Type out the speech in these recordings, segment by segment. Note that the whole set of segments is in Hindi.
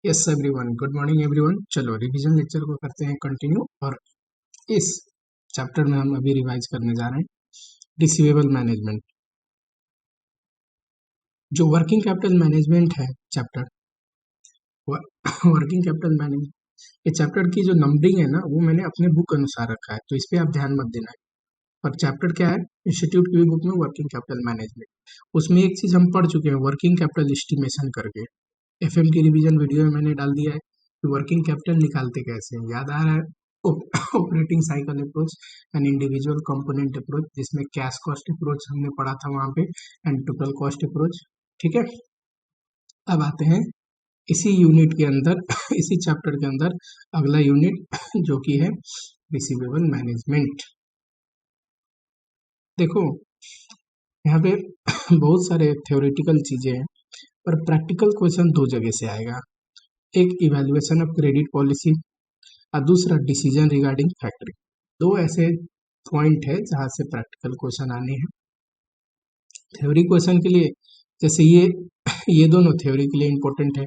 Yes everyone, good morning everyone. चलो रिवीजन लेक्चर को करते हैं कंटिन्यू। और इस चैप्टर में हम अभी रिवाइज करने जा रहे हैं रिसीवेबल मैनेजमेंट। जो वर्किंग कैपिटल मैनेजमेंट है चैप्टर, वर्किंग कैपिटल मैनेजमेंट, ये चैप्टर की जो नंबरिंग है ना, वो मैंने अपने बुक अनुसार रखा है, तो इस पे आप ध्यान मत देना है। और चैप्टर क्या है, इंस्टीट्यूट की बुक में वर्किंग कैपिटल मैनेजमेंट। उसमें एक चीज हम पढ़ चुके हैं, वर्किंग कैपिटल एस्टिमेशन करके। एफएम की रिवीजन वीडियो में मैंने डाल दिया है कि वर्किंग कैपिटल निकालते कैसे हैं। याद आ रहा है operating cycle approach and individual component approach, जिसमें कैश कॉस्ट अप्रोच हमने पढ़ा था वहां पे, एंड टोटल कॉस्ट अप्रोच। ठीक है, अब आते हैं इसी यूनिट के अंदर इसी चैप्टर के अंदर अगला यूनिट जो कि है रिसीवेबल मैनेजमेंट। देखो यहाँ पे बहुत सारे थ्योरेटिकल चीजें हैं, पर प्रैक्टिकल क्वेश्चन दो जगह से आएगा। एक इवैल्यूएशन ऑफ क्रेडिट पॉलिसी और दूसरा डिसीजन रिगार्डिंग फैक्टरी। दो ऐसे पॉइंट है जहां से प्रैक्टिकल क्वेश्चन आने हैं। थ्योरी क्वेश्चन के लिए जैसे ये दोनों थ्योरी के लिए इंपॉर्टेंट है।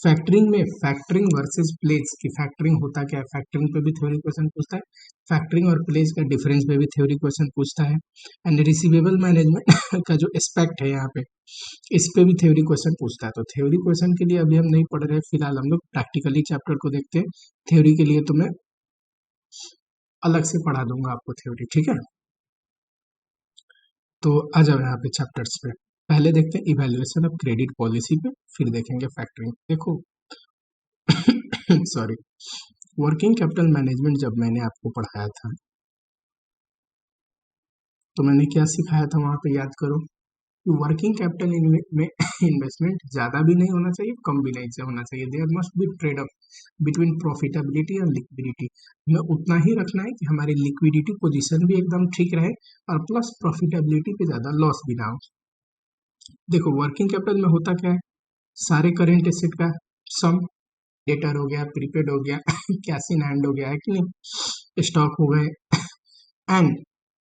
फैक्टरिंग में फैक्टरिंग वर्सेस प्लेज की फैक्टरिंग होता क्या है, फैक्टरिंग पे भी थ्योरी क्वेश्चन पूछता है। फैक्टरिंग और प्लेज का डिफरेंस पे भी थ्योरी क्वेश्चन पूछता है। एंड रिसीवेबल मैनेजमेंट का जो एस्पेक्ट है यहाँ पे, इस पे भी थ्योरी क्वेश्चन पूछता है। तो थ्योरी क्वेश्चन के लिए अभी हम नहीं पढ़ रहे, फिलहाल हम लोग प्रैक्टिकली चैप्टर को देखते हैं। थ्योरी के लिए तो मैं अलग से पढ़ा दूंगा आपको थ्योरी, ठीक है। तो आ जाओ यहाँ पे चैप्टर्स पे। पहले देखते हैं इवैल्यूएशन ऑफ क्रेडिट पॉलिसी पे, फिर देखेंगे फैक्टरिंग। देखो सॉरी, वर्किंग कैपिटल मैनेजमेंट जब मैंने आपको पढ़ाया था तो मैंने क्या सिखाया था वहां पे, याद करो कि वर्किंग कैपिटल में इन्वेस्टमेंट ज्यादा भी नहीं होना चाहिए, कम भी नहीं होना चाहिए। There must be trade off between profitability और लिक्विडिटी। हमें उतना ही रखना है कि हमारी लिक्विडिटी पोजीशन भी एकदम ठीक रहे और प्लस प्रॉफिटेबिलिटी पे ज्यादा लॉस भी ना हो। देखो वर्किंग कैपिटल में होता क्या है, सारे करेंट एसेट का सम, डेटर हो गया, प्रीपेड हो गया, कैश इन हैंड हो गया, है कि नहीं, स्टॉक हो गए, एंड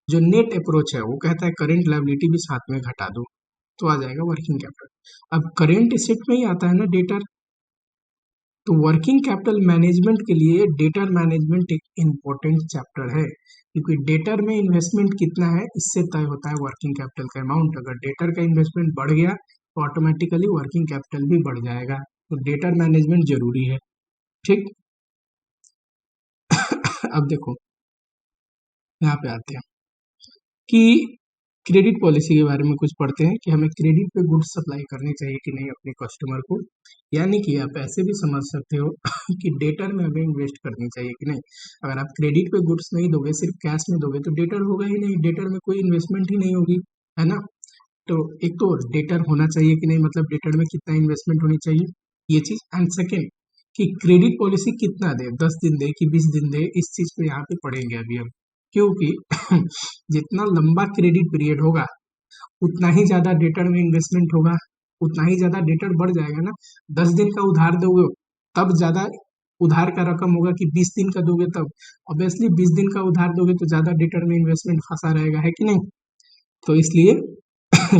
जो नेट अप्रोच है वो कहता है करेंट लायबिलिटी भी साथ में घटा दो, तो आ जाएगा वर्किंग कैपिटल। अब करेंट एसेट में ही आता है ना डेटर, तो वर्किंग कैपिटल मैनेजमेंट के लिए डेटर मैनेजमेंट एक इम्पोर्टेंट चैप्टर है, क्योंकि डेटर में इन्वेस्टमेंट कितना है इससे तय होता है वर्किंग कैपिटल का अमाउंट। अगर डेटर का इन्वेस्टमेंट बढ़ गया तो ऑटोमेटिकली वर्किंग कैपिटल भी बढ़ जाएगा, तो डेटर मैनेजमेंट जरूरी है, ठीक। अब देखो यहाँ पे आते हैं कि क्रेडिट पॉलिसी के बारे में कुछ पढ़ते हैं कि हमें क्रेडिट पे गुड्स सप्लाई करनी चाहिए कि नहीं अपने कस्टमर को। यानी कि आप ऐसे भी समझ सकते हो कि डेटर में हमें इन्वेस्ट करनी चाहिए कि नहीं। अगर आप क्रेडिट पे गुड्स नहीं दोगे, सिर्फ कैश में दोगे, तो डेटर होगा ही नहीं, डेटर में कोई इन्वेस्टमेंट ही नहीं होगी, है ना। तो एक तो डेटर होना चाहिए कि नहीं, मतलब डेटर में कितना इन्वेस्टमेंट होनी चाहिए, ये चीज। एंड सेकेंड कि क्रेडिट पॉलिसी कितना दे, 10 दिन दे कि 20 दिन दे, इस चीज को यहाँ पे पढ़ेंगे अभी हम। क्योंकि जितना लंबा क्रेडिट पीरियड होगा उतना ही ज्यादा डेटर में इन्वेस्टमेंट होगा, उतना ही ज्यादा डेटर बढ़ जाएगा ना। 10 दिन का उधार दोगे तब ज्यादा उधार का रकम होगा कि 20 दिन का दोगे तब। ऑब्वियसली 20 दिन का उधार दोगे तो ज्यादा डेटर में इन्वेस्टमेंट फंसा रहेगा, है कि नहीं। तो इसलिए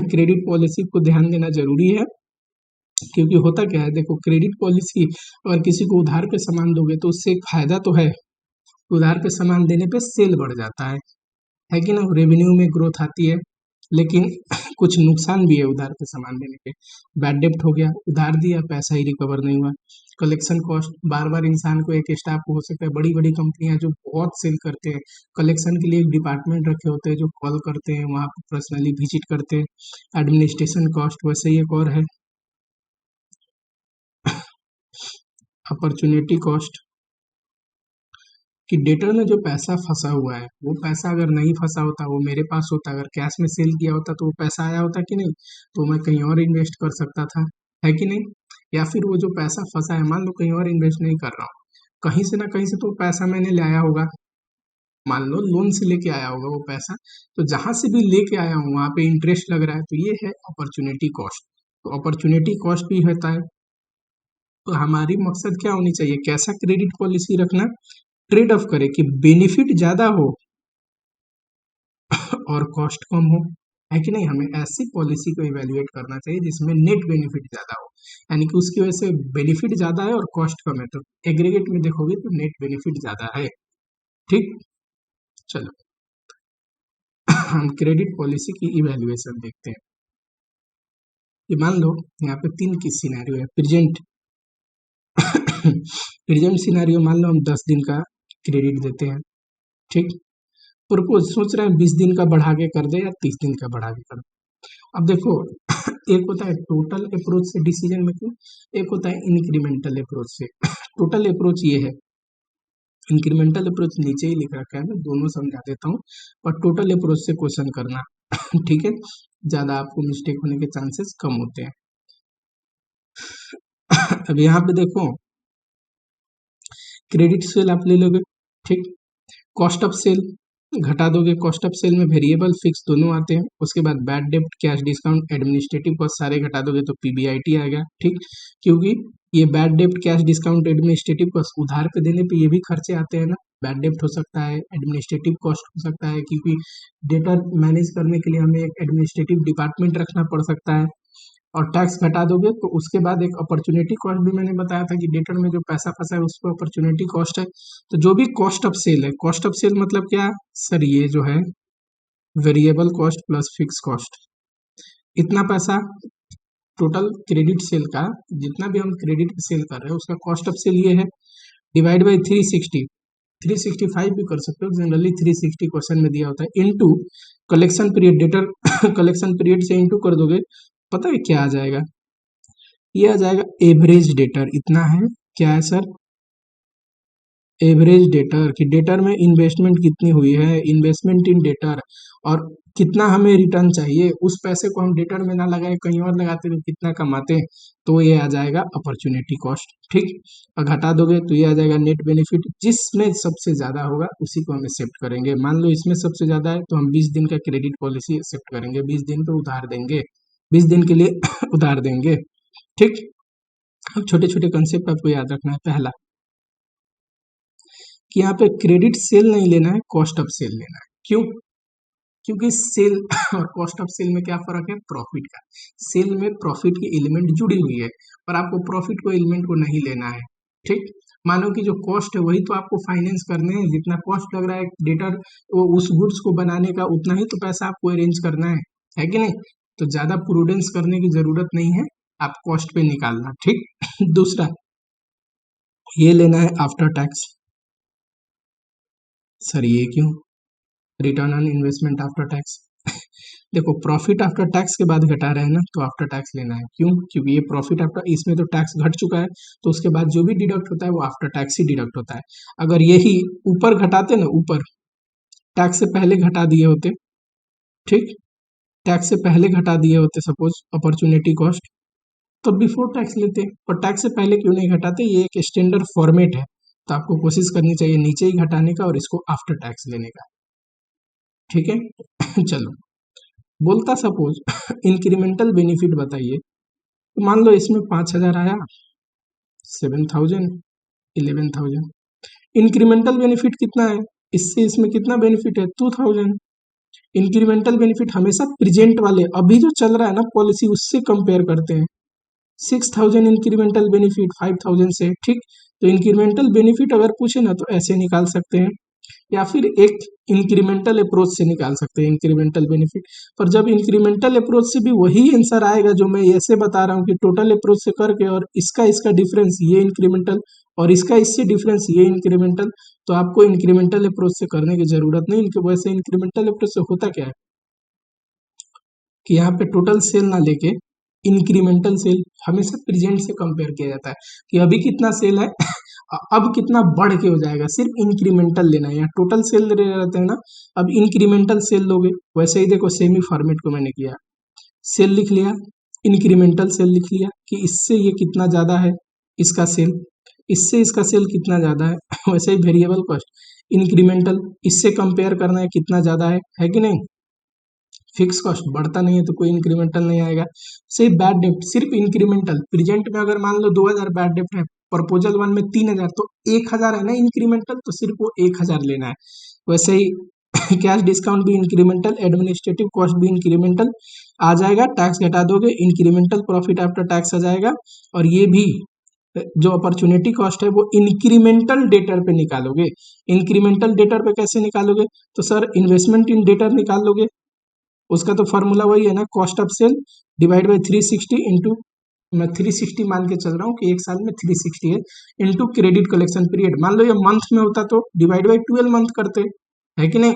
क्रेडिट पॉलिसी को ध्यान देना जरूरी है। क्योंकि होता क्या है, देखो क्रेडिट पॉलिसी अगर किसी को उधार पे सामान दोगे तो उससे एक फायदा तो है, उधार पे सामान देने पे सेल बढ़ जाता है कि ना, रेवेन्यू में ग्रोथ आती है। लेकिन कुछ नुकसान भी है उधार पे सामान देने के। बैड डेप्ट हो गया, उधार दिया पैसा ही रिकवर नहीं हुआ। कलेक्शन कॉस्ट, बार बार इंसान को, एक स्टाफ को हो सकता है, बड़ी बड़ी कंपनियां जो बहुत सेल करते हैं, कलेक्शन के लिए एक डिपार्टमेंट रखे होते हैं जो कॉल करते हैं, वहां पर पर्सनली विजिट करते हैं। एडमिनिस्ट्रेशन कॉस्ट, वैसे ही एक और है अपॉर्चुनिटी कॉस्ट, कि डेटर में जो पैसा फंसा हुआ है वो पैसा अगर नहीं फंसा होता, वो मेरे पास होता, अगर कैश में सेल किया होता तो वो पैसा आया होता कि नहीं, तो मैं कहीं और इन्वेस्ट कर सकता था, है कि नहीं। या फिर वो जो पैसा फंसा है, मान लो कहीं और इन्वेस्ट नहीं कर रहा हूँ, कहीं से ना कहीं से तो पैसा मैंने ले आया होगा, मान लो लोन से लेके आया होगा वो पैसा, तो जहां से भी लेके आया हूँ वहां पे इंटरेस्ट लग रहा है, तो ये है अपॉर्चुनिटी कॉस्ट। तो अपॉर्चुनिटी कॉस्ट भी होता है। तो हमारी मकसद क्या होनी चाहिए, कैसा क्रेडिट पॉलिसी रखना, ट्रेड ऑफ करे कि बेनिफिट ज्यादा हो और कॉस्ट कम हो। है कि नहीं। हमें ऐसी पॉलिसी को इवेल्युएट करना चाहिए जिसमें नेट बेनिफिट ज्यादा हो, यानी कि उसकी वजह से बेनिफिट ज्यादा है और कॉस्ट कम है, तो एग्रीगेट में देखोगे तो नेट बेनिफिट ज्यादा है। ठीक, चलो हम क्रेडिट पॉलिसी की इवेल्युएशन देखते हैं। ये मान लो यहाँ पे तीन की सिनेरियो है। प्रेजेंट प्रेजेंट सिनेरियो मान लो हम 10 दिन का क्रेडिट देते हैं। ठीक, प्रपोज सोच रहे हैं 20 दिन का बढ़ा के कर दे या 30 दिन का बढ़ा के कर दे। अब देखो एक होता है टोटल अप्रोच से डिसीजन मेकिंग, एक होता है इंक्रीमेंटल अप्रोच से। टोटल अप्रोच ये है, इंक्रीमेंटल अप्रोच नीचे ही लिख रखा है, मैं दोनों समझा देता हूँ, पर टोटल अप्रोच से क्वेश्चन करना ठीक है, ज्यादा आपको मिस्टेक होने के चांसेस कम होते हैं। अब यहाँ पे देखो क्रेडिट सेल आप ले लोगे, ठीक, कॉस्ट ऑफ सेल घटा दोगे, कॉस्ट ऑफ सेल में वेरिएबल फिक्स दोनों आते हैं, उसके बाद बैड डेब्ट कैश डिस्काउंट एडमिनिस्ट्रेटिव कॉस्ट सारे घटा दोगे तो पीबीआईटी आएगा। ठीक, क्योंकि ये बैड डेब्ट कैश डिस्काउंट एडमिनिस्ट्रेटिव कॉस्ट उधार पे देने पे ये भी खर्चे आते हैं ना, बैड डेब्ट हो सकता है, एडमिनिस्ट्रेटिव कॉस्ट हो सकता है, क्योंकि डेटर मैनेज करने के लिए हमें एक एडमिनिस्ट्रेटिव डिपार्टमेंट रखना पड़ सकता है, और टैक्स घटा दोगे तो उसके बाद एक अपॉर्चुनिटी कॉस्ट भी मैंने बताया था कि डेटर में जो पैसा फंसा है उस पर अपॉर्चुनिटी कॉस्ट है। तो जो भी कॉस्ट ऑफ सेल है, कॉस्ट ऑफ सेल मतलब क्या सर, ये जो है variable cost plus fix cost, इतना पैसा टोटल क्रेडिट सेल का, जितना भी हम क्रेडिट सेल कर रहे हैं उसका कॉस्ट ऑफ सेल ये है, डिवाइड बाई 360, 365 भी कर सकते हो, जनरली 360 क्वेश्चन में दिया होता है, into collection period, debtor collection period से इनटू कर दोगे, पता है क्या आ जाएगा, ये आ जाएगा एवरेज डेटर, इतना है, क्या है सर, एवरेज डेटर, कि डेटर में इन्वेस्टमेंट कितनी हुई है, इन्वेस्टमेंट इन डेटर, और कितना हमें रिटर्न चाहिए, उस पैसे को हम डेटर में ना लगाए कहीं और लगाते तो कितना कमाते हैं, तो ये आ जाएगा अपॉर्चुनिटी कॉस्ट। ठीक, और घटा दोगे तो ये आ जाएगा नेट बेनिफिट, जिसमें सबसे ज्यादा होगा उसी को हम एक्सेप्ट करेंगे। मान लो इसमें सबसे ज्यादा है तो हम 20 दिन का क्रेडिट पॉलिसी एक्सेप्ट करेंगे, 20 दिन पे उधार देंगे, 20 दिन के लिए उधार देंगे। ठीक, अब छोटे छोटे कंसेप्ट आपको याद रखना है। पहला कि यहाँ पे क्रेडिट सेल नहीं लेना है, कॉस्ट ऑफ सेल लेना है। क्यों? क्योंकि सेल और कॉस्ट ऑफ सेल में क्या फर्क है, प्रॉफिट का। सेल में प्रॉफिट की एलिमेंट जुड़ी हुई है, पर आपको प्रॉफिट को एलिमेंट को नहीं लेना है। ठीक, मानो कि जो कॉस्ट है वही तो आपको फाइनेंस करने हैं, जितना कॉस्ट लग रहा है डेटर वो उस गुड्स को बनाने का, उतना ही तो पैसा आपको अरेंज करना है कि नहीं। तो ज्यादा प्रूडेंस करने की जरूरत नहीं है, आप कॉस्ट पे निकालना। ठीक दूसरा ये लेना है आफ्टर टैक्स, सर ये क्यों, return on investment after tax देखो प्रॉफिट आफ्टर टैक्स के बाद घटा रहे हैं ना, तो आफ्टर टैक्स लेना है। क्यों? क्योंकि ये प्रॉफिट आफ्टर, इसमें तो टैक्स घट चुका है, तो उसके बाद जो भी डिडक्ट होता है वो आफ्टर टैक्स ही डिडक्ट होता है। अगर यही ऊपर घटाते ना, ऊपर टैक्स से पहले घटा दिए होते, ठीक, टैक्स से पहले घटा दिए होते सपोज अपॉर्चुनिटी कॉस्ट, तो बिफोर टैक्स लेते, पर टैक्स से पहले क्यों नहीं घटाते, ये एक स्टैंडर्ड फॉर्मेट है, तो आपको कोशिश करनी चाहिए नीचे ही घटाने का और इसको आफ्टर टैक्स लेने का। ठीक है चलो, बोलता सपोज इंक्रीमेंटल बेनिफिट बताइए, तो मान लो इसमें 5,000 आया, 7,000, 11,000, इंक्रीमेंटल बेनिफिट कितना है, इससे इसमें कितना बेनिफिट है, 2,000। इंक्रीमेंटल बेनिफिट हमेशा प्रेजेंट वाले अभी जो चल रहा है ना पॉलिसी उससे कंपेयर करते हैं। 6,000 इंक्रीमेंटल बेनिफिट 5,000 से। ठीक, तो इंक्रीमेंटल बेनिफिट अगर पूछे ना तो ऐसे निकाल सकते हैं, या फिर एक इंक्रीमेंटल अप्रोच से निकाल सकते हैं इंक्रीमेंटल बेनिफिट। पर जब इंक्रीमेंटल अप्रोच से भी वही आंसर आएगा जो मैं ऐसे बता रहा हूँ कि टोटल अप्रोच से करके और इसका इसका डिफरेंस ये इंक्रीमेंटल और इसका इससे डिफरेंस ये इंक्रीमेंटल, तो आपको इंक्रीमेंटल अप्रोच से करने की जरूरत नहीं। इनके वैसे इंक्रीमेंटल अप्रोच से होता क्या है कि यहाँ पे टोटल सेल ना लेके इंक्रीमेंटल सेल हमेशा प्रेजेंट से कंपेयर किया जाता है कि अभी कितना सेल है अब कितना बढ़ के हो जाएगा, सिर्फ इंक्रीमेंटल लेना है। यहाँ टोटल सेल ले रहते हैं ना, अब इंक्रीमेंटल सेल लोगे, वैसे ही देखो सेमी फॉर्मेट को मैंने किया, सेल लिख लिया, इंक्रीमेंटल सेल लिख लिया कि इससे ये कितना ज्यादा है इसका सेल, इससे इसका सेल कितना ज्यादा है वैसे ही वेरिएबल कॉस्ट इंक्रीमेंटल, इससे कंपेयर करना है कितना ज्यादा है कि नहीं। फिक्स कॉस्ट बढ़ता नहीं है तो कोई इंक्रीमेंटल नहीं आएगा। सिर्फ बैड डेप्ट, सिर्फ इंक्रीमेंटल, प्रेजेंट में अगर मान लो 2,000 बैड डेप्ट है, प्रपोजल 1 में 3,000, तो 1,000 है ना इंक्रीमेंटल, तो सिर्फ वो 1,000 लेना है। वैसे ही कैश डिस्काउंट भी इंक्रीमेंटल, एडमिनिस्ट्रेटिव कॉस्ट भी इंक्रीमेंटल आ जाएगा, टैक्स घटा दोगे, इंक्रीमेंटल प्रॉफिट आफ्टर टैक्स आ जाएगा। और ये भी जो अपॉर्चुनिटी कॉस्ट है वो इंक्रीमेंटल डेटर पे निकालोगे। इंक्रीमेंटल डेटर पे कैसे निकालोगे? तो सर इन्वेस्टमेंट इन डेटर निकाल लोगे, उसका तो फॉर्मूला वही है ना, cost of sale divide by 360 into, मैं 360 मान के चल रहा हूँ कि एक साल में 360 है, इंटू क्रेडिट कलेक्शन पीरियड। मान लो ये मंथ में होता तो डिवाइड बाई 12 मंथ करते, है कि नहीं?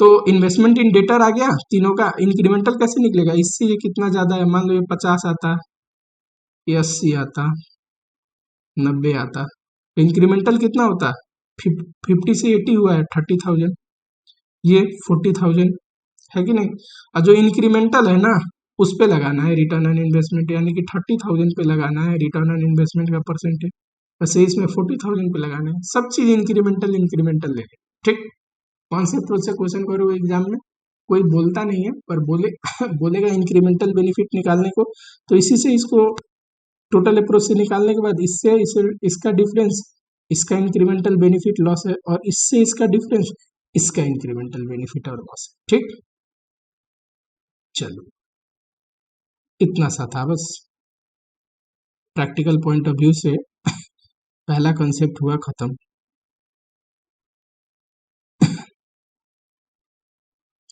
तो इन्वेस्टमेंट इन डेटर आ गया तीनों का। इंक्रीमेंटल कैसे निकलेगा? इससे ये कितना ज्यादा है, मान लो ये 50 आता, ये 80 आता, 90 आता, तो इंक्रीमेंटल कितना होता? 50 से 80 हुआ है 30,000, ये 40,000, है कि नहीं? और जो इंक्रीमेंटल है ना, उस पे लगाना है रिटर्न ऑन इन्वेस्टमेंट, यानी कि 30,000 पे लगाना है रिटर्न ऑन इन्वेस्टमेंट का परसेंटेज। वैसे इसमें 40,000 पे लगाना है। सब चीज इंक्रीमेंटल इंक्रीमेंटल ले, ठीक? कॉन्सेप्ट से क्वेश्चन करो एग्जाम में, कोई बोलता नहीं है पर बोले बोलेगा इंक्रीमेंटल बेनिफिट निकालने को, तो इसी से इसको टोटल अप्रोच से निकालने के बाद इससे इसे इसका डिफरेंस, इसका इंक्रीमेंटल बेनिफिट लॉस है, और इससे इसका डिफरेंस, इसका इंक्रीमेंटल बेनिफिट और लॉस है, ठीक? चलो इतना सा था बस, प्रैक्टिकल पॉइंट ऑफ व्यू से पहला कॉन्सेप्ट हुआ खत्म।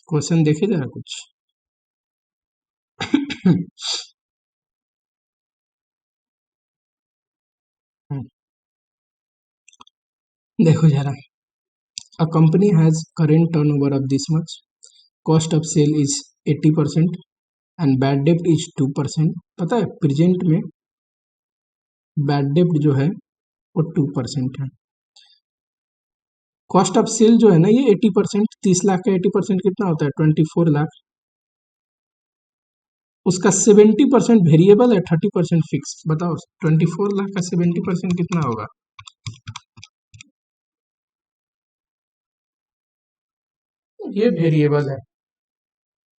क्वेश्चन देखे जरा कुछ। देखो जरा, a company has current turnover of this much, cost of sale is 80% and bad debt is 2%। पता है प्रेजेंट में बैड डेप्ट जो है वो 2% है। कॉस्ट ऑफ सेल जो है ना ये 80%, 30 लाख का 80% कितना होता है? 24 लाख। उसका 70% वेरिएबल है, 30% फिक्स। बताओ 24 लाख का 70% कितना होगा? ये वेरिएबल है,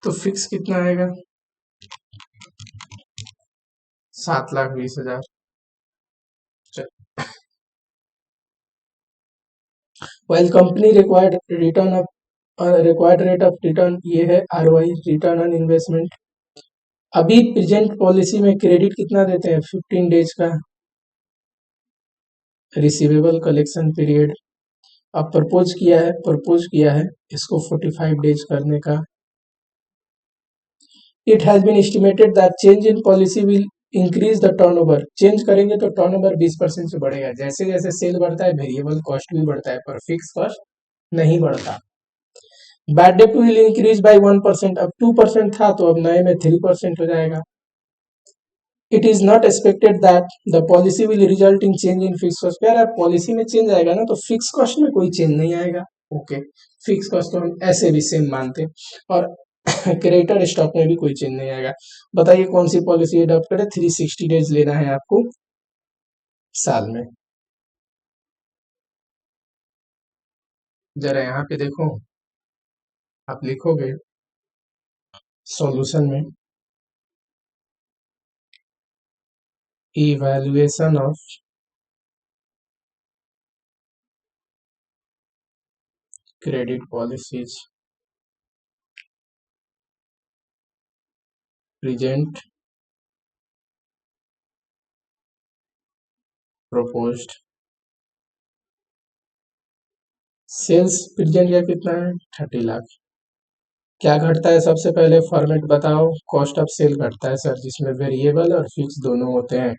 तो फिक्स कितना आएगा? 7,20,000। while company required rate of return ये है ROI, रिटर्न ऑन इन्वेस्टमेंट। अभी प्रेजेंट पॉलिसी में क्रेडिट कितना देते हैं? 15 डेज का रिसीवेबल कलेक्शन पीरियड। अब प्रपोज किया है इसको 45 डेज करने का। It has been estimated that change in policy will increase the turnover. Change करेंगे तो टर्नओवर 20% से बढ़ेगा। जैसे जैसे सेल बढ़ता है वेरिएबल कॉस्ट भी बढ़ता है, पर फिक्स कॉस्ट नहीं बढ़ता। Bad debt will increase by 1%। अब 2% था तो अब नए में 3% हो जाएगा। It is not expected that the policy will result in change in fix cost. यार पॉलिसी में चेंज आएगा ना तो फिक्स कॉस्ट में कोई चेंज नहीं आएगा। ओके, फिक्स कॉस्ट तो हम ऐसे भी सेम मानते, और क्रेडिटर स्टॉक में भी कोई चेंज नहीं आएगा। बताइए कौन सी पॉलिसी अडॉप्ट करें? 360 डेज लेना है आपको साल में। जरा यहाँ पे देखो, आप लिखोगे सॉल्यूशन में evaluation of credit policies present proposed। Cells present का कितना है? 30 लाख। क्या घटता है? सबसे पहले फॉर्मेट बताओ। कॉस्ट ऑफ सेल घटता है सर, जिसमें वेरिएबल और फिक्स दोनों होते हैं।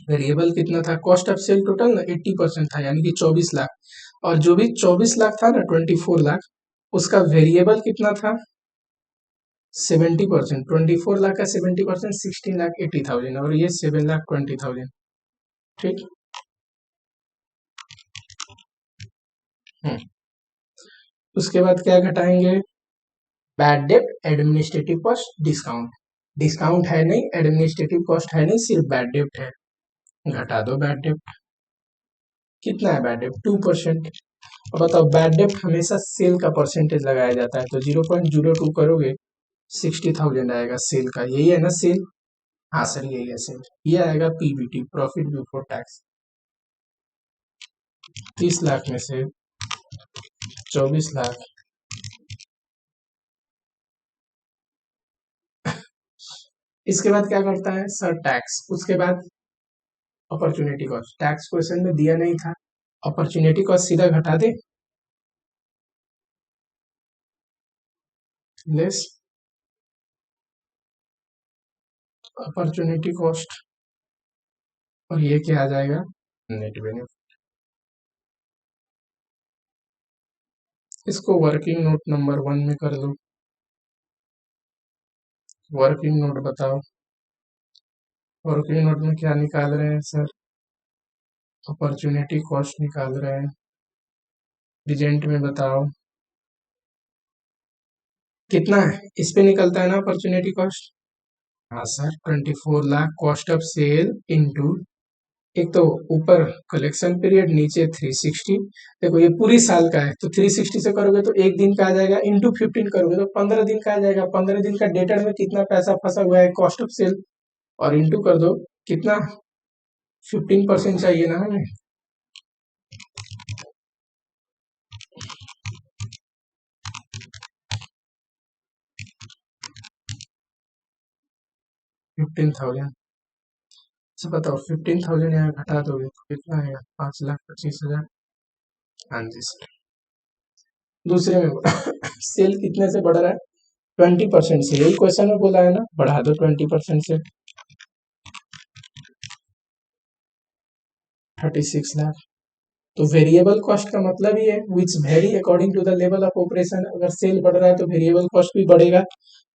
वेरिएबल कितना था? कॉस्ट ऑफ सेल टोटल ना 80% था, यानी कि 24 लाख। और जो भी 24 लाख था ना, 24 लाख, उसका वेरिएबल कितना था? 70%। 24 लाख का 70% 16,80,000, और ये 7,20,000, ठीक। उसके बाद क्या घटाएंगे? Bad debt, administrative cost, discount. Discount है नहीं, एडमिनिस्ट्रेटिव कॉस्ट है नहीं, सिर्फ बैड डेट है। घटा दो बैड डेट। कितना है बैड डेट? 2%। अब बताओ, बैड डेट हमेशा सेल का परसेंटेज लगाया जाता है, तो 0.02 करोगे 60,000 आएगा सेल का। यही है ना सेल? हाँ सर यही है सेल। ये आएगा PBT, profit before tax. 30 lakh में से 24 लाख, इसके बाद क्या करता है सर टैक्स, उसके बाद अपॉर्चुनिटी कॉस्ट। टैक्स क्वेश्चन में दिया नहीं था, अपॉर्चुनिटी कॉस्ट सीधा घटा दे, लेस अपॉर्चुनिटी कॉस्ट, और ये क्या आ जाएगा नेट बेनिफिट। इसको वर्किंग नोट नंबर 1 में कर दो। वर्किंग नोट बताओ, वर्किंग नोट में क्या निकाल रहे हैं सर, अपॉर्चुनिटी कॉस्ट निकाल रहे हैं। प्रेजेंट में बताओ कितना है, इस पे निकलता है ना अपॉर्चुनिटी कॉस्ट। हाँ sir 24 lakh cost of sale into, एक तो ऊपर कलेक्शन पीरियड नीचे 360, देखो ये पूरी साल का है तो 360 से करोगे तो एक दिन का आ जाएगा, इंटू 15 करोगे तो 15 दिन का आ जाएगा। 15 दिन का डेटर में कितना पैसा फंसा हुआ है कॉस्ट ऑफ सेल, और इंटू कर दो कितना, 15% चाहिए ना हमें। 15,000 से बताओ, 15,000 यहाँ घटा दोगे तो कितना आएगा, 5,25,000। हाँ जी सर। दूसरे में सेल कितने से बढ़ रहा है, 20% से, यही क्वेश्चन में बोला है ना, बढ़ा दो 20% से, 36 लाख। तो वेरिएबल कॉस्ट का मतलब ही है which very according to the level of operation, अगर सेल बढ़ रहा है तो वेरिएबल कॉस्ट भी बढ़ेगा।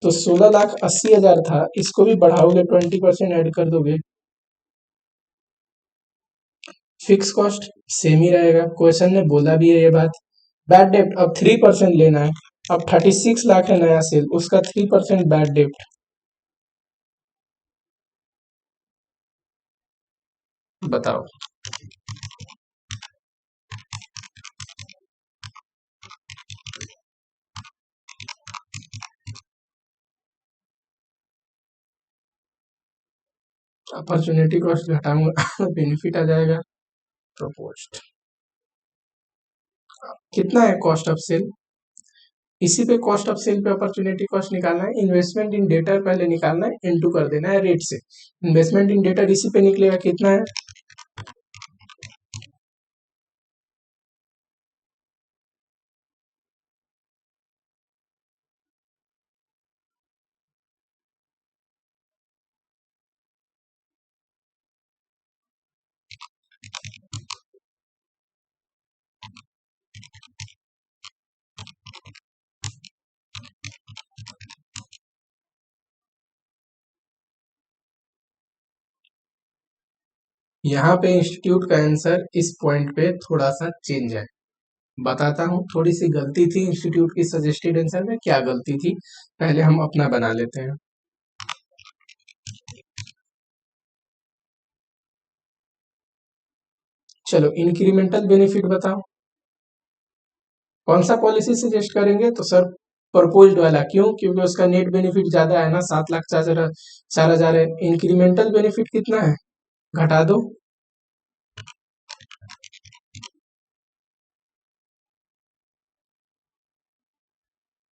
तो 16,80,000 था, इसको भी बढ़ाओगे 20% ऐड कर दोगे, फिक्स कॉस्ट सेम ही रहेगा, क्वेश्चन ने बोला भी है ये बात। बैड डेप्ट अब 3% लेना है, अब 36 लाख है नया सेल, उसका 3% बैड डेप्ट, बताओ। अपॉर्चुनिटी कॉस्ट घटाऊंगा बेनिफिट आ जाएगा, प्रोपोज्ड कितना है कॉस्ट ऑफ सेल, इसी पे कॉस्ट ऑफ सेल पे अपॉर्चुनिटी कॉस्ट निकालना है, इन्वेस्टमेंट इन डेटर पहले निकालना है, इनटू कर देना है रेट से। इन्वेस्टमेंट इन डेटर इसी पे निकलेगा, कितना है, यहाँ पे इंस्टीट्यूट का आंसर इस पॉइंट पे थोड़ा सा चेंज है, बताता हूँ। थोड़ी सी गलती थी इंस्टीट्यूट की सजेस्टेड आंसर में, क्या गलती थी पहले हम अपना बना लेते हैं। चलो इंक्रीमेंटल बेनिफिट बताओ, कौन सा पॉलिसी सजेस्ट करेंगे, तो सर प्रपोज्ड वाला, क्यों, क्योंकि उसका नेट बेनिफिट ज्यादा है ना, 7,04,000 है। इंक्रीमेंटल बेनिफिट कितना है, घटा दो,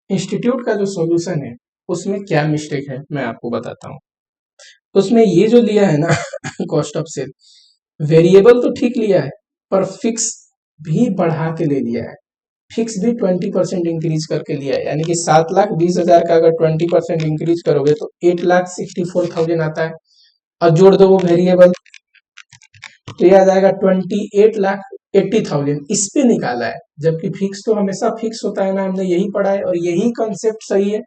इंस्टीट्यूट का जो सॉल्यूशन है उसमें क्या मिस्टेक है मैं आपको बताता हूँ। उसमें ये जो लिया है ना कॉस्ट ऑफ सेल, वेरिएबल तो ठीक लिया है पर फिक्स भी बढ़ा के ले लिया है, फिक्स भी 20% इंक्रीज करके लिया है, यानी कि 7,20,000 का अगर 20% इंक्रीज करोगे तो 8,64,000 आता है, और जोड़ दो वो वेरिएबल तो ये आ जाएगा 28,80,000, इस पे निकाला है। जबकि फिक्स तो हमेशा फिक्स होता है ना, हमने यही पढ़ा है और यही कंसेप्ट सही है,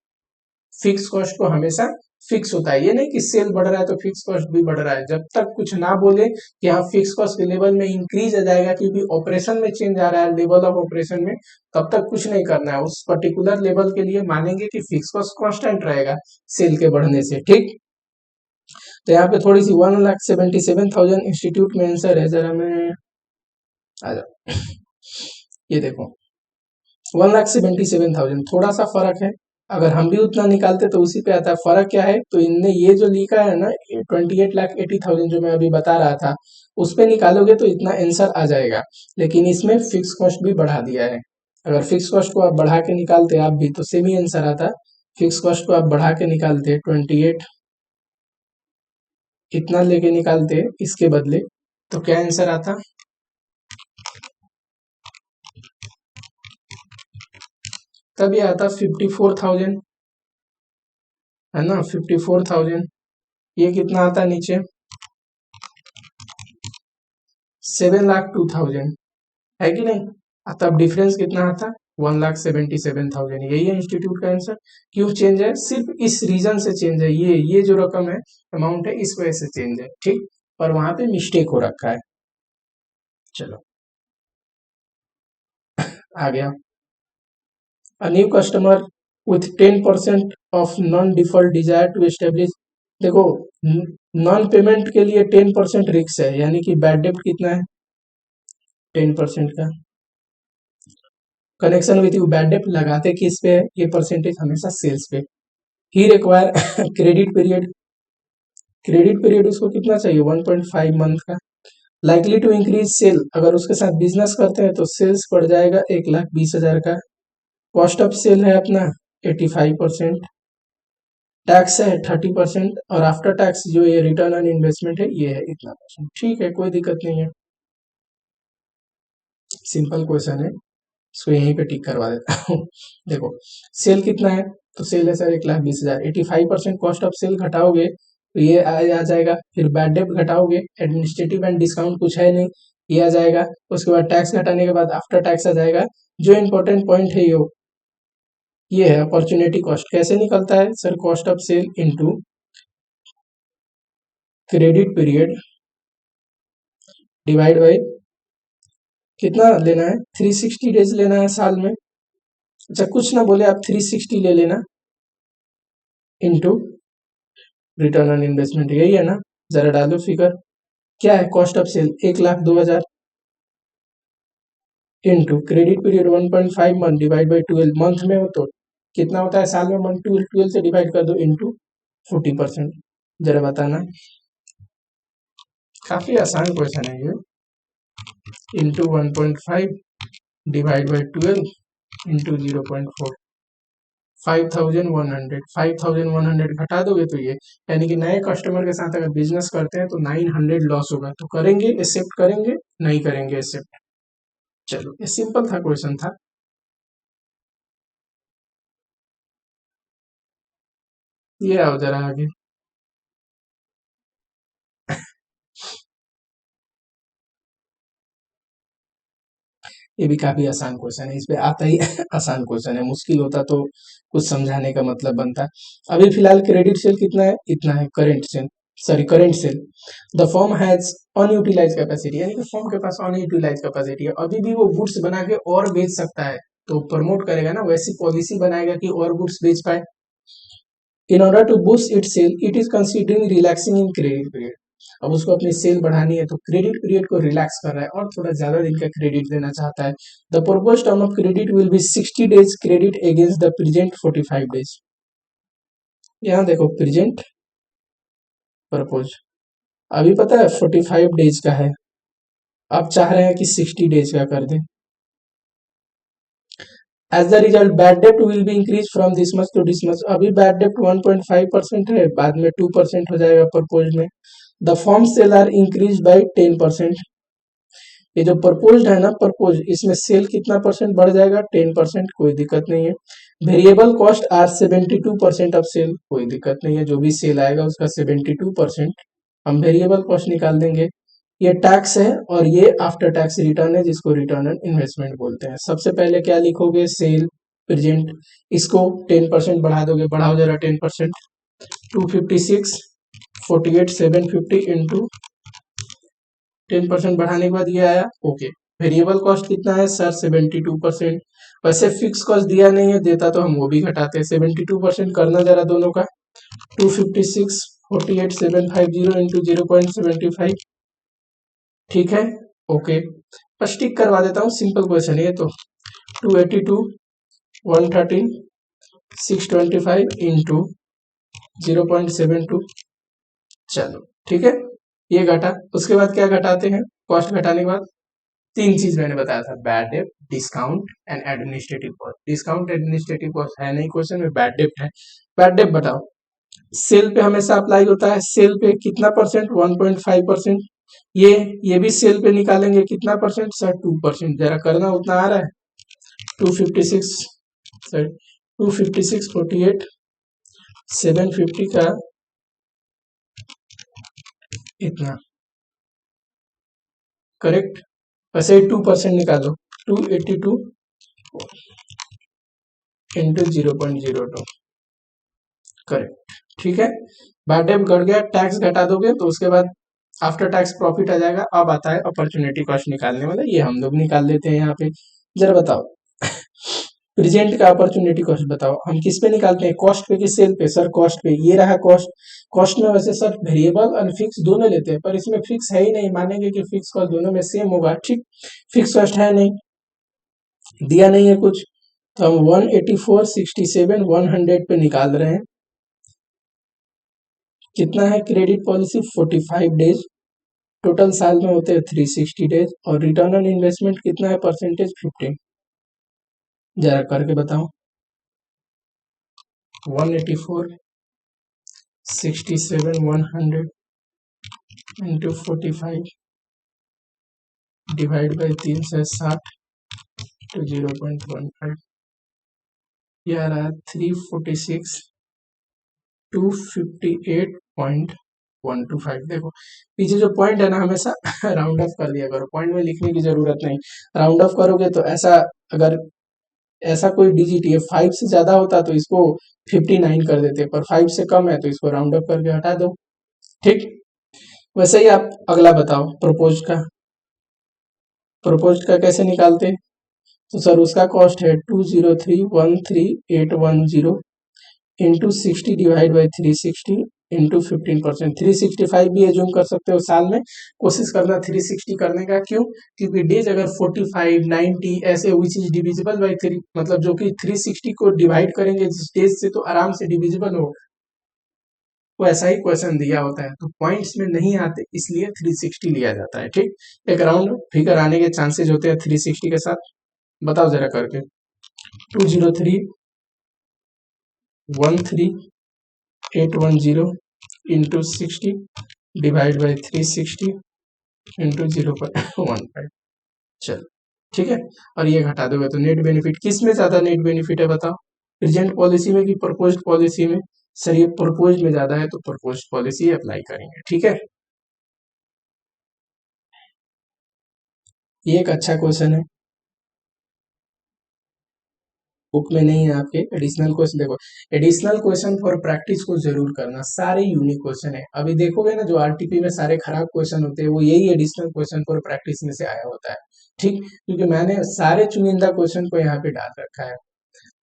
फिक्स कॉस्ट को हमेशा फिक्स होता है, ये नहीं कि सेल बढ़ रहा है तो फिक्स कॉस्ट भी बढ़ रहा है। जब तक कुछ ना बोले कि हाँ फिक्स कॉस्ट के लेवल में इंक्रीज आ जाएगा क्योंकि ऑपरेशन में चेंज आ रहा है, लेवल ऑफ ऑपरेशन में, तब तक कुछ नहीं करना है, उस पर्टिकुलर लेवल के लिए मानेंगे कि फिक्स कॉस्ट कांस्टेंट रहेगा सेल के बढ़ने से, ठीक। तो यहाँ पे थोड़ी सी 1,77,000 इंस्टीट्यूट में आंसर है, जरा मैं आ जाओ ये देखो 1,77,000, थोड़ा सा फर्क है, अगर हम भी उतना निकालते तो उसी पे आता है। फर्क क्या है, तो इनने ये जो लिखा है ना 28,80,000 जो मैं अभी बता रहा था, उस पे निकालोगे तो इतना आंसर आ जाएगा, लेकिन इसमें फिक्स कॉस्ट भी बढ़ा दिया है। अगर फिक्स कॉस्ट को आप बढ़ा के निकालते आप भी तो सेम ही आंसर आता। फिक्स कॉस्ट को आप बढ़ा के निकालते 28 इतना लेके निकालते इसके बदले, तो क्या आंसर आता? तब ये आता 54,000, है ना, 54,000। ये कितना आता नीचे? 7,02,000, है कि नहीं? तब डिफरेंस कितना आता? 1,77,000। यही है इंस्टीट्यूट का आंसर। क्यों चेंज है? सिर्फ इस रीजन से चेंज है। ये जो रकम है, अमाउंट है, इस वजह से चेंज है, ठीक। पर वहां पे मिस्टेक हो रखा है। चलो आ गया। A new customer with 10% of non-default desire to establish। देखो, नॉन पेमेंट के लिए 10% रिक्स है, यानी कि बैड डेब्ट कितना है? 10% का। कनेक्शन विथ यू बैड डेब्ट लगाते किस पे है? ये परसेंटेज हमेशा सेल्स पे। He require credit period. Credit period उसको कितना चाहिए? 1.5 मंथ का। लाइकली टू इंक्रीज सेल, अगर उसके साथ बिजनेस करते हैं तो सेल्स बढ़ जाएगा 1,20,000 का। कॉस्ट ऑफ सेल है अपना 85%। टैक्स है 30%, और आफ्टर टैक्स जो ये रिटर्न ऑन इन्वेस्टमेंट है ये है इतना परसेंट। ठीक है, कोई दिक्कत नहीं है, सिंपल क्वेश्चन है, इसको यहीं पे टिक करवा देता हूँ। देखो, सेल कितना है? तो सेल है सर 1,20,000। 85% कॉस्ट ऑफ सेल घटाओगे तो ये आ जाएगा। फिर बैड डेब्ट घटाओगे, एडमिनिस्ट्रेटिव एंड डिस्काउंट कुछ है नहीं, ये आ जाएगा। उसके बाद टैक्स घटाने के बाद आफ्टर टैक्स आ जाएगा। जो इम्पोर्टेंट पॉइंट है ये है अपॉर्चुनिटी कॉस्ट। कैसे निकलता है sir? Cost of sale into credit period divide by कितना लेना है? 360 डेज लेना है साल में। अच्छा, कुछ ना बोले आप 360 ले लेना, इंटू रिटर्न ऑन इन्वेस्टमेंट, यही है ना? जरा डालो फिगर। क्या है cost of sale? 1,02,000 into credit period 1.5 month divide by 12। Month में हो तो कितना होता है साल में? मंथ 12 से डिवाइड कर दो इंटू 40%। जरा बताना। काफी आसान क्वेश्चन है ये। Into 1.5 divide by 12 into 0.4। 5,100। 5,100 घटा दोगे तो ये, यानी कि नए कस्टमर के साथ अगर बिजनेस करते हैं तो 900 लॉस होगा। तो करेंगे एक्सेप्ट? करेंगे? नहीं करेंगे एक्सेप्ट। चलो, ये सिंपल था, क्वेश्चन था। ये आओ जरा आगे। ये भी काफी आसान क्वेश्चन है, इस पे आता ही आसान क्वेश्चन है, मुश्किल होता तो कुछ समझाने का मतलब बनता। अभी फिलहाल क्रेडिट सेल कितना है? इतना है current sale, sorry current sale. The firm has unutilize capacity, यानी कि फर्म के पास अनयूटिलाइज कैपेसिटी है, अभी भी वो गुड्स बना के और बेच सकता है, तो प्रमोट करेगा ना, वैसी पॉलिसी बनाएगा कि और गुड्स बेच पाए। In order to boost it sale it is considering relaxing in credit period. अब उसको अपनी सेल बढ़ानी है तो क्रेडिट पीरियड को रिलैक्स कर रहा है और थोड़ा ज्यादा दिन का क्रेडिट देना चाहता है। The propose term of credit will be 60 days credit against the present 45 days. यहाँ देखो प्रेजेंट प्रपोज, अभी पता है 45 डेज का है, अब चाह रहे हैं कि 60 डेज का कर दें। एज द रिजल्ट बैड डेप्ट will be increase from this much to this much. अभी बैड डेप्ट 1.5% है, बाद में 2% हो जाएगा प्रपोज में। The firm sale are increase by 10%। ये जो प्रपोज है ना, प्रपोज, इसमें सेल कितना परसेंट बढ़ जाएगा? 10%। कोई दिक्कत नहीं है। Variable cost are 72% of sale, कोई दिक्कत नहीं है, जो भी सेल आएगा उसका 72% हम वेरिएबल कॉस्ट निकाल देंगे। ये टैक्स है और ये आफ्टर टैक्स रिटर्न है, जिसको रिटर्न ऑन इन्वेस्टमेंट बोलते हैं। सबसे पहले क्या लिखोगे? सेल प्रेजेंट, इसको 10% बढ़ा दोगे, बढ़ाओ जरा 10%। 256 48,750 इंटू 10% बढ़ाने के बाद ये आया, ओके। वेरिएबल कॉस्ट कितना है सर? 72%। वैसे फिक्स कॉस्ट दिया नहीं है, देता तो हम वो भी घटाते। 72% करना जरा दोनों का। 256 48,750 इंटू 0.75, ठीक है, ओके। बस टिक करवा देता हूँ, सिंपल क्वेश्चन है ये तो। 282 113 625 इंटू 0.72। चलो ठीक है, ये घटा। उसके बाद क्या घटाते हैं, कॉस्ट घटाने के बाद तीन चीज मैंने बताया था, bad debt, discount and administrative cost. Discount administrative cost है नहीं क्वेश्चन में, बैड डेट है। बैड डेट बताओ, सेल पे हमेशा अप्लाई होता है, सेल पे कितना परसेंट, 1.5%। ये भी सेल पे निकालेंगे, कितना परसेंट सर, 2%। जरा करना उतना आ रहा है, 256 सर, 256 48 750 का इतना, करेक्ट। वैसे ही 2% निकालो, 282 इंटू 0.02, करेक्ट। ठीक है, बैड डेट घट गया, टैक्स घटा दोगे तो उसके बाद आफ्टर टैक्स प्रॉफिट आ जाएगा। अब आता है अपॉर्चुनिटी कॉस्ट निकालने वाला, ये हम लोग निकाल लेते हैं यहाँ पे। जरा बताओ प्रेजेंट का अपॉर्चुनिटी कॉस्ट बताओ, हम किस पे निकालते हैं, कॉस्ट पे कि सेल पे, सर कॉस्ट पे। ये रहा कॉस्ट। कॉस्ट में वैसे सर वेरिएबल और फिक्स दोनों लेते हैं, पर इसमें फिक्स है ही नहीं, मानेंगे कि फिक्स कॉस्ट दोनों में सेम होगा, ठीक। फिक्स कॉस्ट है नहीं, दिया नहीं है कुछ, तो हम 184 67 100 पे निकाल रहे हैं। कितना है क्रेडिट पॉलिसी, 45 डेज, टोटल साल में होते हैं 360 डेज, और रिटर्न ऑन इन्वेस्टमेंट कितना है परसेंटेज, 15। जरा करके बताओ, 184 67 100 इंटू 45 डिवाइड बाई 360 तो 0.15, यह आ रहा है 346 258.125। देखो पीछे जो पॉइंट है ना, हमेशा राउंड ऑफ कर दिया करो, पॉइंट में लिखने की जरूरत नहीं। राउंड ऑफ करोगे तो ऐसा, अगर ऐसा कोई डिजिट ये 5 से ज्यादा होता तो इसको 59 कर देते, पर 5 से कम है तो इसको राउंड अप करके हटा दो, ठीक। वैसे ही आप अगला बताओ, प्रोपोज का कैसे निकालते हैं, तो सर उसका कॉस्ट है 20313 इंटू 60 डिवाइड बाई 360 इंटू 15%। 365 भी एज्यूम कर सकते हो साल में, कोशिश करना 360 करने का, क्यों, क्योंकि डेज अगर 45 90 ऐसे विच इज डिविजिबल बाई 3, मतलब जो कि 360 को डिवाइड करेंगे जिस डेज से तो आराम से डिविजिबल हो, वो ऐसा ही क्वेश्चन दिया होता है, तो पॉइंट्स में नहीं आते इसलिए 360 लिया जाता है, ठीक। एक राउंड फिगर आने के चांसेस होते हैं 360 के साथ, बताओ जरा करके, 20313 इंटू 60 डिवाइड बाई 360 इंटू 0.15। चलो ठीक है, और ये घटा दोगे तो नेट बेनिफिट, किस में ज्यादा नेट बेनिफिट है बताओ, प्रेजेंट पॉलिसी में कि प्रपोज्ड पॉलिसी में, सर ये प्रपोज्ड में ज्यादा है तो प्रपोज्ड पॉलिसी अप्लाई करेंगे, ठीक है। ये एक अच्छा क्वेश्चन है, बुक में नहीं है आपके, एडिशनल क्वेश्चन देखो, एडिशनल क्वेश्चन फॉर प्रैक्टिस को जरूर करना, सारे यूनिक क्वेश्चन है। अभी देखोगे ना जो आरटीपी में सारे खराब क्वेश्चन होते हैं, वो यही एडिशनल क्वेश्चन फॉर प्रैक्टिस में से आया होता है, ठीक, क्योंकि मैंने सारे चुनिंदा क्वेश्चन को यहाँ पे डाल रखा है।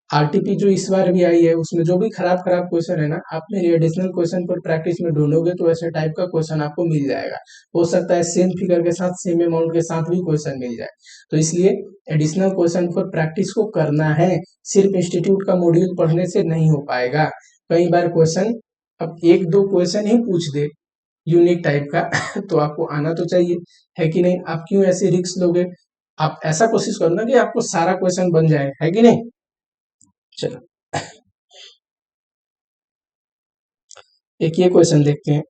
आरटीपी जो इस बार भी आई है उसमें जो भी खराब खराब क्वेश्चन है ना, आप मेरे एडिशनल क्वेश्चन पर प्रैक्टिस में ढूंढोगे तो ऐसे टाइप का क्वेश्चन आपको मिल जाएगा। हो सकता है सेम फिगर के साथ सेम अमाउंट के साथ भी क्वेश्चन मिल जाए, तो इसलिए एडिशनल क्वेश्चन पर प्रैक्टिस को करना है, सिर्फ इंस्टीट्यूट का मॉड्यूल पढ़ने से नहीं हो पाएगा। कई बार क्वेश्चन, अब एक दो क्वेश्चन ही पूछ दे यूनिक टाइप का तो आपको आना तो चाहिए, है कि नहीं। आप क्यों ऐसे रिस्क लोगे, आप ऐसा कोशिश करो ना कि आपको सारा क्वेश्चन बन जाए, है कि नहीं। चलो एक ये क्वेश्चन देखते हैं,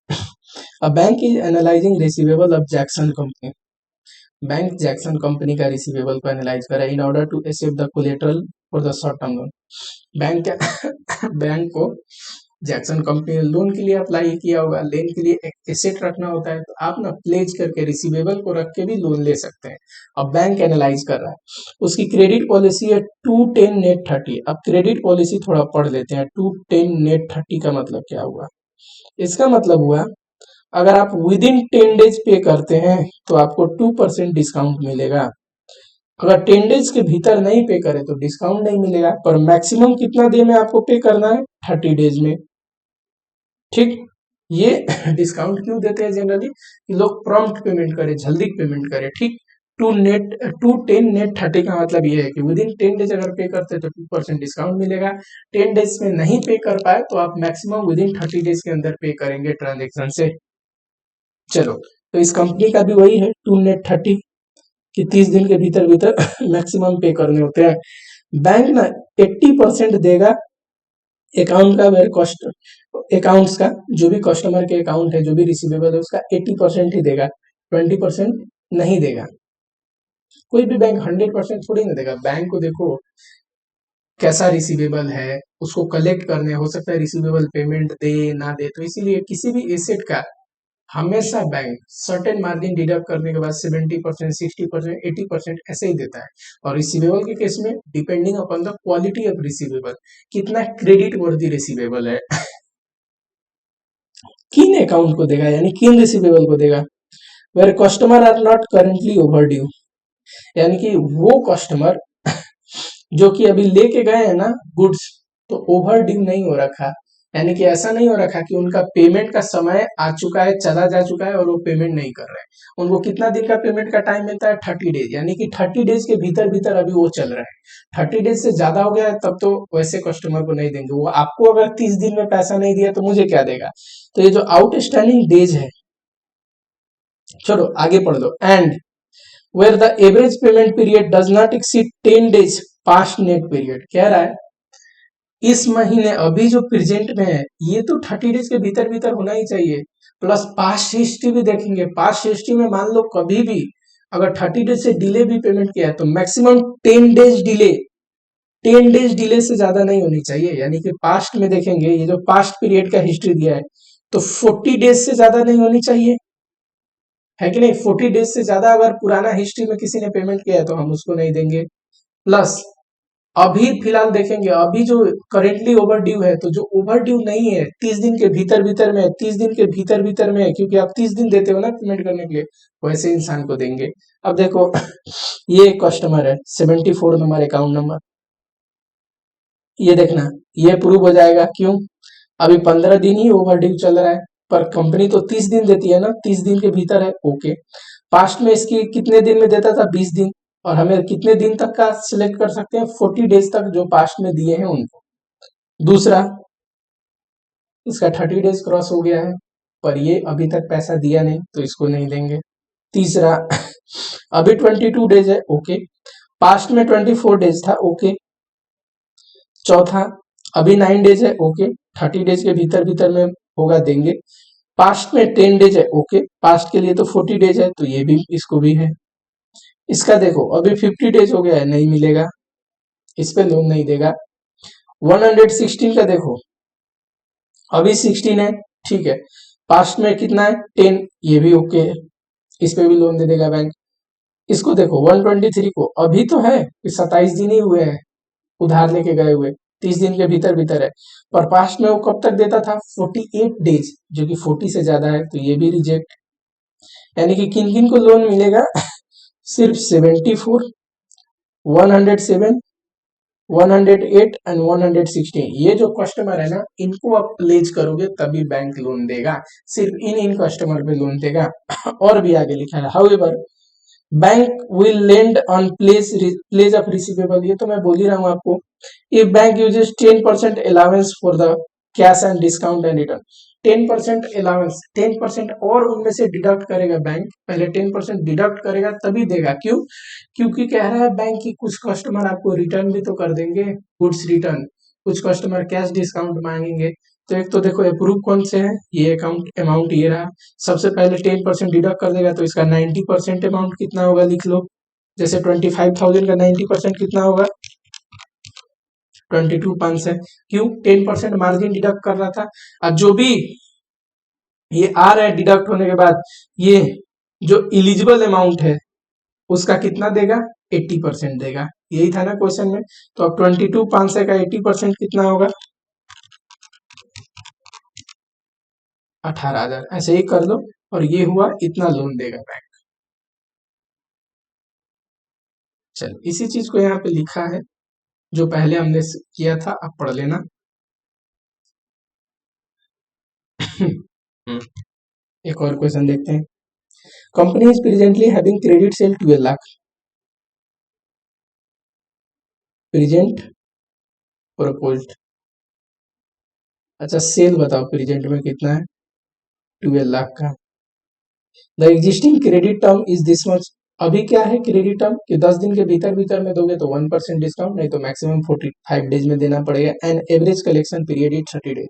a bank is analysing receivable of Jackson company. Bank Jackson company का रिसीवेबल को एनालाइज करा in order to accept the collateral for the short term loan. Bank bank को जैक्सन कंपनी ने लोन के लिए अप्लाई किया होगा, लोन के लिए एक एसेट रखना होता है, तो आप ना प्लेज करके रिसीवेबल को रख के भी लोन ले सकते हैं। अब बैंक एनालाइज कर रहा है, उसकी क्रेडिट पॉलिसी है 210 नेट 30। अब क्रेडिट पॉलिसी थोड़ा पढ़ लेते हैं, 210 नेट 30 का मतलब क्या हुआ, इसका मतलब हुआ अगर आप विद इन 10 डेज पे करते हैं तो आपको 2% डिस्काउंट मिलेगा, अगर 10 डेज के भीतर नहीं पे करे तो डिस्काउंट नहीं मिलेगा, पर मैक्सिमम कितना डे में आपको पे करना है, 30 डेज में, ठीक। ये डिस्काउंट क्यों देते हैं जनरली, कि लोग प्रॉम्प्ट पेमेंट करें, जल्दी पेमेंट करें, ठीक। टू 10 नेट 30 का मतलब ये है कि विद इन 10 डेज अगर पे करते तो 2% डिस्काउंट मिलेगा। 10 डेज में नहीं पे कर पाए तो आप मैक्सिमम विद इन 30 डेज के अंदर पे करेंगे ट्रांजेक्शन से। चलो, तो इस कंपनी का भी वही है 2 नेट 30 कि 30 दिन के भीतर भीतर मैक्सिमम पे करने होते हैं। बैंक ना 80% देगा अकाउंट का, वेरी कॉस्ट अकाउंट्स का, जो भी कस्टमर के अकाउंट है, जो भी रिसीवेबल है उसका 80% ही देगा, 20% नहीं देगा। कोई भी बैंक 100% थोड़ी ना देगा। बैंक को देखो कैसा रिसीवेबल है, उसको कलेक्ट करने, हो सकता है रिसीवेबल पेमेंट दे ना दे, तो इसीलिए किसी भी एसेट का हमेशा बैंक सर्टेन मार्जिन डिडक्ट करने के बाद 70%, 60%, 80% ऐसे ही देता है। और रिसीवेबल के केस में depending upon the quality of receivable, कितना क्रेडिट वर्दी रिसीवेबल है, किन अकाउंट को देगा, यानी किन रिसीवेबल को देगा। Where customer are not currently overdue, यानी कि वो कस्टमर जो कि अभी लेके गए हैं ना गुड्स, तो ओवर ड्यू नहीं हो रखा, यानी कि ऐसा नहीं हो रखा कि उनका पेमेंट का समय आ चुका है, चला जा चुका है और वो पेमेंट नहीं कर रहे हैं। उनको कितना दिन का पेमेंट का टाइम मिलता है, 30 डेज, यानी कि 30 डेज के भीतर भीतर अभी वो चल रहा है। 30 डेज से ज्यादा हो गया है तब तो वैसे कस्टमर को नहीं देंगे। वो आपको अगर 30 दिन में पैसा नहीं दिया तो मुझे क्या देगा। तो ये जो आउटस्टैंडिंग डेज है, चलो आगे पढ़ लो। And where the average payment period does not exceed 10 days past net period, कह रहा है इस महीने अभी जो प्रेजेंट में है ये तो 30 डेज के भीतर भीतर होना ही चाहिए। प्लस पास्ट हिस्ट्री भी देखेंगे, पास्ट हिस्ट्री में मान लो कभी भी अगर 30 डेज से डिले भी पेमेंट किया है तो maximum 10 days delay, 10 days delay से ज्यादा नहीं होनी चाहिए। यानी कि पास्ट में देखेंगे, ये जो पास्ट पीरियड का हिस्ट्री दिया है तो 40 डेज से ज्यादा नहीं होनी चाहिए, है कि नहीं। 40 डेज से ज्यादा अगर पुराना हिस्ट्री में किसी ने पेमेंट किया है तो हम उसको नहीं देंगे। प्लस अभी फिलहाल देखेंगे, अभी जो करेंटली ओवर ड्यू है, तो जो ओवर ड्यू नहीं है 30 दिन के भीतर भीतर में, 30 दिन के भीतर भीतर में है, क्योंकि आप 30 दिन देते हो ना पेमेंट करने के लिए, वैसे इंसान को देंगे। अब देखो ये कस्टमर है 74 नंबर अकाउंट नंबर, ये देखना ये प्रूव हो जाएगा। क्यों, अभी 15 दिन ही ओवर ड्यू चल रहा है, पर कंपनी तो 30 दिन देती है ना, 30 दिन के भीतर है, ओके। पास्ट में इसकी कितने दिन में देता था, 20 दिन, और हमें कितने दिन तक का सिलेक्ट कर सकते हैं, 40 डेज तक जो पास्ट में दिए हैं उनको। दूसरा, इसका 30 डेज क्रॉस हो गया है पर ये अभी तक पैसा दिया नहीं तो इसको नहीं देंगे। तीसरा, अभी 22 डेज है, ओके। पास्ट में 24 डेज था, ओके। चौथा, अभी 9 डेज है, ओके। 30 डेज के भीतर भीतर में होगा, देंगे। पास्ट में 10 डेज है, ओके। पास्ट के लिए तो 40 डेज है तो ये भी, इसको भी है। इसका देखो अभी 50 डेज हो गया है, नहीं मिलेगा, इस पे लोन नहीं देगा। 116 का देखो अभी 16 है, ठीक है। पास्ट में कितना है, 10, ये भी ओके है, इस पे भी लोन दे देगा बैंक। इसको देखो 123 को अभी तो है, 27 दिन ही हुए हैं उधार लेके गए हुए, 30 दिन के भीतर भीतर है, पर पास्ट में वो कब तक देता था, 48 डेज, जो कि 40 से ज्यादा है तो ये भी रिजेक्ट। यानी कि किन किन को लोन मिलेगा सिर्फ 74, 107, 108 एंड 116, ये जो कस्टमर है ना इनको आप प्लेज करोगे तभी बैंक लोन देगा, सिर्फ इन कस्टमर पे लोन देगा। और भी आगे लिखा है, however bank will lend on pledge of receivable, ये तो मैं बोल ही रहा हूँ आपको। If bank uses 10% allowance for the cash and discount and return, 10% allowance, 10% और उनमें से डिडक्ट करेगा बैंक, पहले 10% डिडक्ट करेगा तभी देगा। क्यों, क्योंकि कह रहा है बैंक की कुछ कस्टमर आपको रिटर्न भी तो कर देंगे, गुड्स रिटर्न, कुछ कस्टमर कैश डिस्काउंट मांगेंगे। तो एक तो देखो अप्रूव कौन से है, ये अकाउंट अमाउंट ये रहा, सबसे पहले 10% डिडक्ट कर देगा तो इसका 90% अमाउंट कितना होगा लिख लो। जैसे 25,000 का 90% कितना होगा, 22,500। क्यों, 10% मार्जिन डिडक्ट कर रहा था। और जो भी ये आ रहा है डिडक्ट होने के बाद, ये जो इलिजिबल अमाउंट है उसका कितना देगा, 80% देगा, यही था ना क्वेश्चन में। तो अब 22,500 का 80% कितना होगा, 18,000, ऐसे ही कर लो। और ये हुआ इतना लोन देगा बैंक। चलो इसी चीज को यहाँ पे लिखा है जो पहले हमने किया था, अब पढ़ लेना। एक और क्वेश्चन देखते हैं। Company is presently having credit sale 12 lakh, present proposed. अच्छा सेल बताओ प्रेजेंट में कितना है, 12 लाख का। The existing credit term is this much. अभी क्या है क्रेडिट टर्म कि 10 दिन के भीतर भीतर में दोगे तो 1% डिस्काउंट, नहीं तो मैक्सिमम 45 डेज में देना पड़ेगा। And average collection period is 30 days.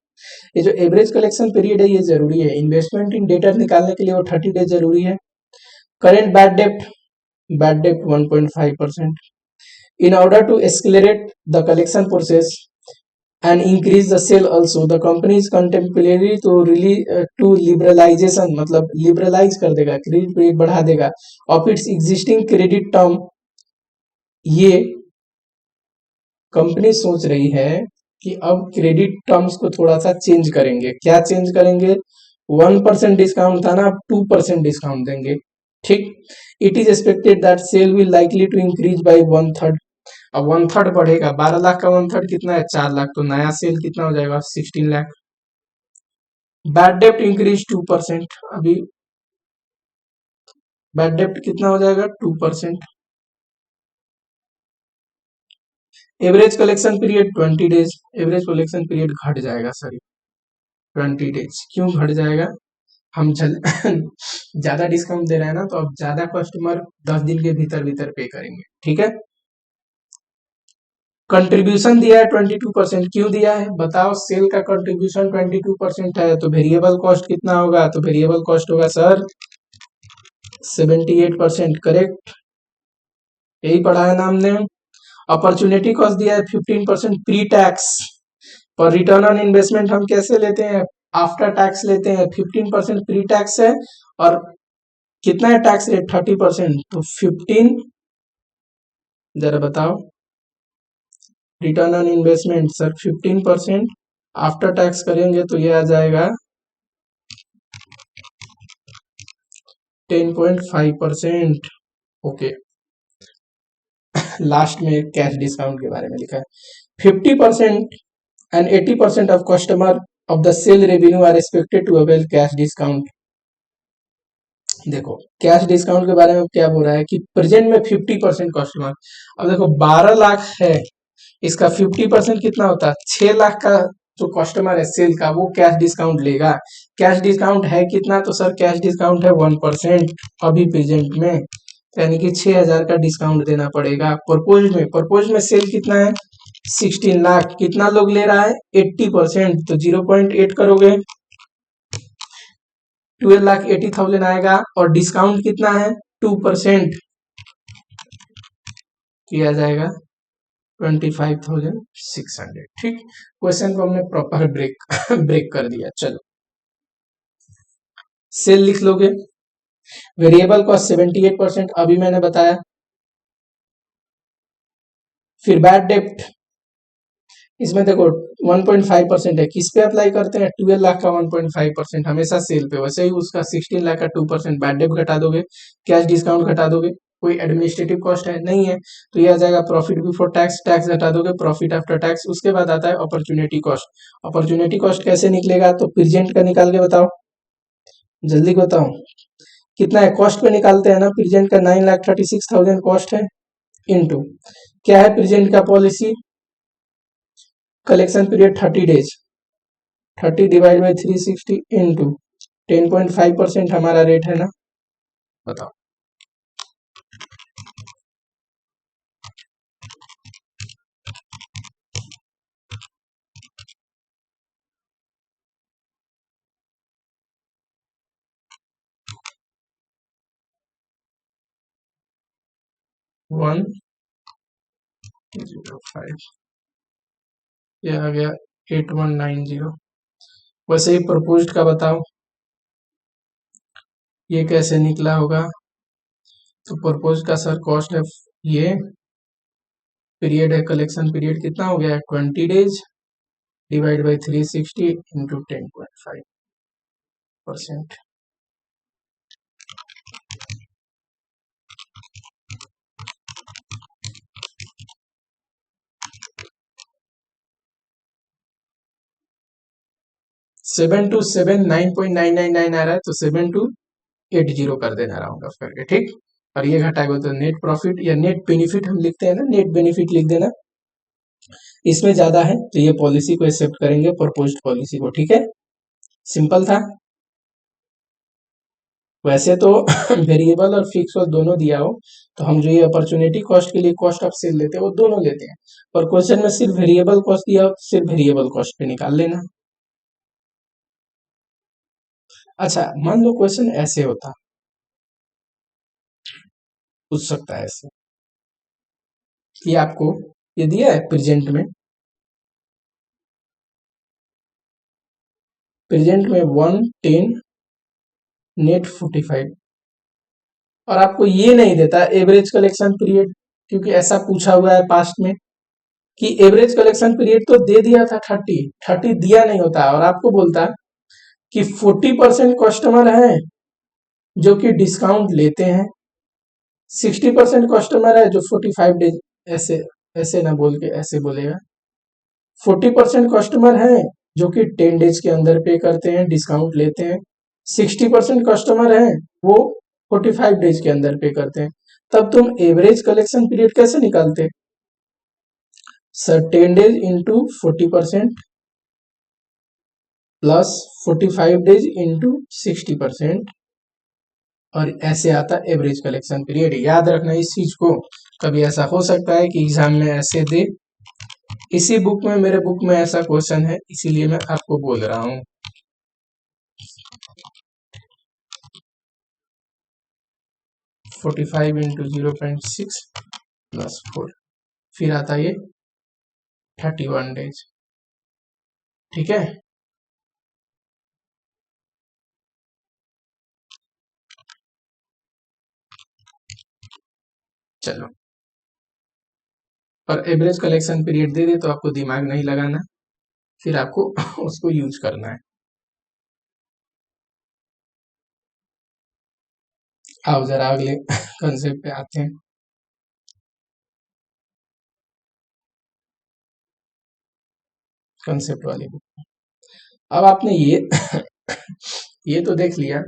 ये जो एवरेज कलेक्शन पीरियड है ये जरूरी है, इन्वेस्टमेंट इन डेटर निकालने के लिए वो 30 डेज जरूरी है। करेंट बैड डेप्ट 1.5%। In order to accelerate the collection process and increase the sale also, the company is contemplating to really to liberalization, मतलब liberalize कर देगा, क्रेडिट पीरियड बढ़ा देगा of its existing credit term। ये कंपनी सोच रही है कि अब क्रेडिट टर्म्स को थोड़ा सा चेंज करेंगे। क्या चेंज करेंगे, 1% डिस्काउंट था ना, अब 2% डिस्काउंट देंगे। ठीक, it is expected that sale will likely to increase by 1/3। अब 1/3 बढ़ेगा, 12 लाख का 1/3 कितना है, 4 लाख, तो नया सेल कितना हो जाएगा, 16 लाख। बैड डेप्ट इंक्रीज 2%, अभी बैड डेप्ट कितना हो जाएगा, 2%। Average collection period 20 days, average collection period घट जाएगा, सॉरी 20 डेज। क्यों घट जाएगा, हम ज्यादा डिस्काउंट दे रहे हैं ना, तो अब ज्यादा कस्टमर 10 दिन के भीतर भीतर पे करेंगे। ठीक है, कंट्रीब्यूशन दिया है 22%, क्यों दिया है बताओ, सेल का कंट्रीब्यूशन 22% है, तो वेरिएबल कॉस्ट कितना होगा, तो वेरिएबल कॉस्ट होगा सर 78%। करेक्ट, यही पढ़ा है ना हमने। अपॉर्चुनिटी कॉस्ट दिया है 15% प्री टैक्स, पर रिटर्न ऑन इन्वेस्टमेंट हम कैसे लेते हैं, आफ्टर टैक्स लेते हैं। 15% प्री टैक्स है, और कितना है टैक्स रेट, 30%, तो 15, जरा बताओ, return on investment sir 15%, after tax करेंगे तो ये आ जाएगा 10.5%। ओके, लास्ट में कैश डिस्काउंट के बारे में लिखा है, 50% and 80% of customer of the sale revenue are expected to avail cash discount. देखो कैश डिस्काउंट के बारे में क्या बोल रहा है कि प्रेजेंट में 50% कस्टमर, अब देखो 12 लाख है, इसका 50% कितना होता है, 6 लाख का जो कस्टमर है सेल का, वो कैश डिस्काउंट लेगा। कैश डिस्काउंट है कितना, तो सर कैश डिस्काउंट है 1% अभी प्रेजेंट में, यानी कि 6,000 का डिस्काउंट देना पड़ेगा। प्रपोज में सेल कितना है, 16 लाख, कितना लोग ले रहा है, 80%, तो 0.8 करोगे 12,80,000 आएगा, और डिस्काउंट कितना है 2%, किया जाएगा 25,600। ठीक, क्वेश्चन को हमने प्रॉपर ब्रेक ब्रेक कर दिया। चलो सेल लिख लोगे, वेरिएबल कॉस्ट 78% अभी मैंने बताया। फिर बैड डेप्ट, इसमें देखो 1.5% है, किस पे अप्लाई करते हैं, 12 लाख का 1.5% हमेशा सेल पे, वैसे ही उसका 16 लाख का 2% बैड डेप्ट घटा दोगे, कैश डिस्काउंट घटा दोगे, कोई एडमिनिस्ट्रेटिव कॉस्ट है नहीं है, तो ये आ जाएगा प्रॉफिट बिफोर टैक्स, टैक्स घटा दोगे, प्रॉफिट आफ्टर टैक्स। उसके बाद आता है अपॉर्चुनिटी कॉस्ट। अपॉर्चुनिटी कॉस्ट कैसे निकलेगा, तो प्रेजेंट का निकाल के बताओ, जल्दी बताओ कितना है, कॉस्ट पे निकालते हैं ना, प्रेजेंट का 9,36,000 कॉस्ट है, इनटू क्या है प्रेजेंट का policy, collection period 30 days, 30 divide by 360 into 10.5% हमारा रेट है ना, बताओ। वन 0.5, ये आ गया 8190। वैसे ही प्रपोज्ड का बताओ, ये कैसे निकला होगा, तो प्रपोज का सर कॉस्ट है, ये पीरियड है, कलेक्शन पीरियड कितना हो गया है 20 days, divide by 360 into 10.5%। 7 to 7 9.999 आ रहा है, तो 7 to 80 कर देना राउंड ऑफ करके, ठीक। और ये घटाएगा तो नेट प्रॉफिट या नेट बेनिफिट हम लिखते हैं ना, नेट बेनिफिट लिख देना। इसमें ज्यादा है तो ये पॉलिसी को एक्सेप्ट करेंगे, प्रपोज्ड पॉलिसी को, ठीक है। सिंपल था। वैसे तो वेरिएबल और फिक्स कॉस्ट दोनों दिया हो तो हम जो ये अपॉर्चुनिटी कॉस्ट के लिए कॉस्ट ऑफ सेल लेते हैं वो दोनों लेते हैं, और क्वेश्चन में सिर्फ वेरिएबल कॉस्ट दिया हो तो सिर्फ वेरिएबल कॉस्ट पे निकाल लेना। अच्छा, मान लो क्वेश्चन ऐसे होता, पूछ सकता है ऐसे कि आपको ये दिया है प्रेजेंट में 110 नेट 45, और आपको ये नहीं देता एवरेज कलेक्शन पीरियड, क्योंकि ऐसा पूछा हुआ है पास्ट में कि एवरेज कलेक्शन पीरियड तो दे दिया था 30 दिया नहीं होता, और आपको बोलता कि 40% कस्टमर हैं जो कि डिस्काउंट लेते हैं, 60% कस्टमर है जो 45 डेज, ऐसे ऐसे ना बोल के ऐसे बोलेगा, 40% कस्टमर हैं जो कि 10 डेज के अंदर पे करते हैं, डिस्काउंट लेते हैं, 60% कस्टमर हैं वो 45 डेज के अंदर पे करते हैं। तब तुम एवरेज कलेक्शन पीरियड कैसे निकालते? Sir 10 days into 40% plus 45 days into 60%, और ऐसे आता एवरेज कलेक्शन पीरियड। याद रखना इस चीज को, कभी ऐसा हो सकता है कि एग्जाम में ऐसे दे। इसी बुक में, मेरे बुक में ऐसा क्वेश्चन है, इसीलिए मैं आपको बोल रहा हूं। 45 इंटू 0.6 प्लस 4, फिर आता ये 31 डेज, ठीक है। चलो, और एवरेज कलेक्शन पीरियड दे दे तो आपको दिमाग नहीं लगाना, फिर आपको उसको यूज करना है। आओ जरा अगले कंसेप्ट पे आते हैं। कंसेप्ट वाली बुक, अब आपने ये ये तो देख लिया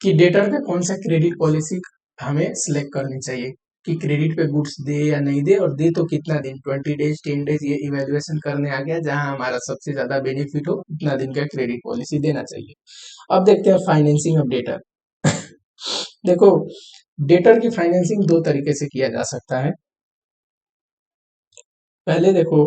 कि डेटर पे कौन सा क्रेडिट पॉलिसी हमें सिलेक्ट करनी चाहिए, कि क्रेडिट पे गुड्स दे या नहीं दे, और दे तो कितना दिन, 20 डेज 10 डेज, ये इवेल्युएशन करने आ गया, जहां हमारा सबसे ज्यादा बेनिफिट हो उतना दिन का क्रेडिट पॉलिसी देना चाहिए। अब देखते हैं फाइनेंसिंग ऑफ डेटर। देखो, डेटर की फाइनेंसिंग दो तरीके से किया जा सकता है। पहले देखो,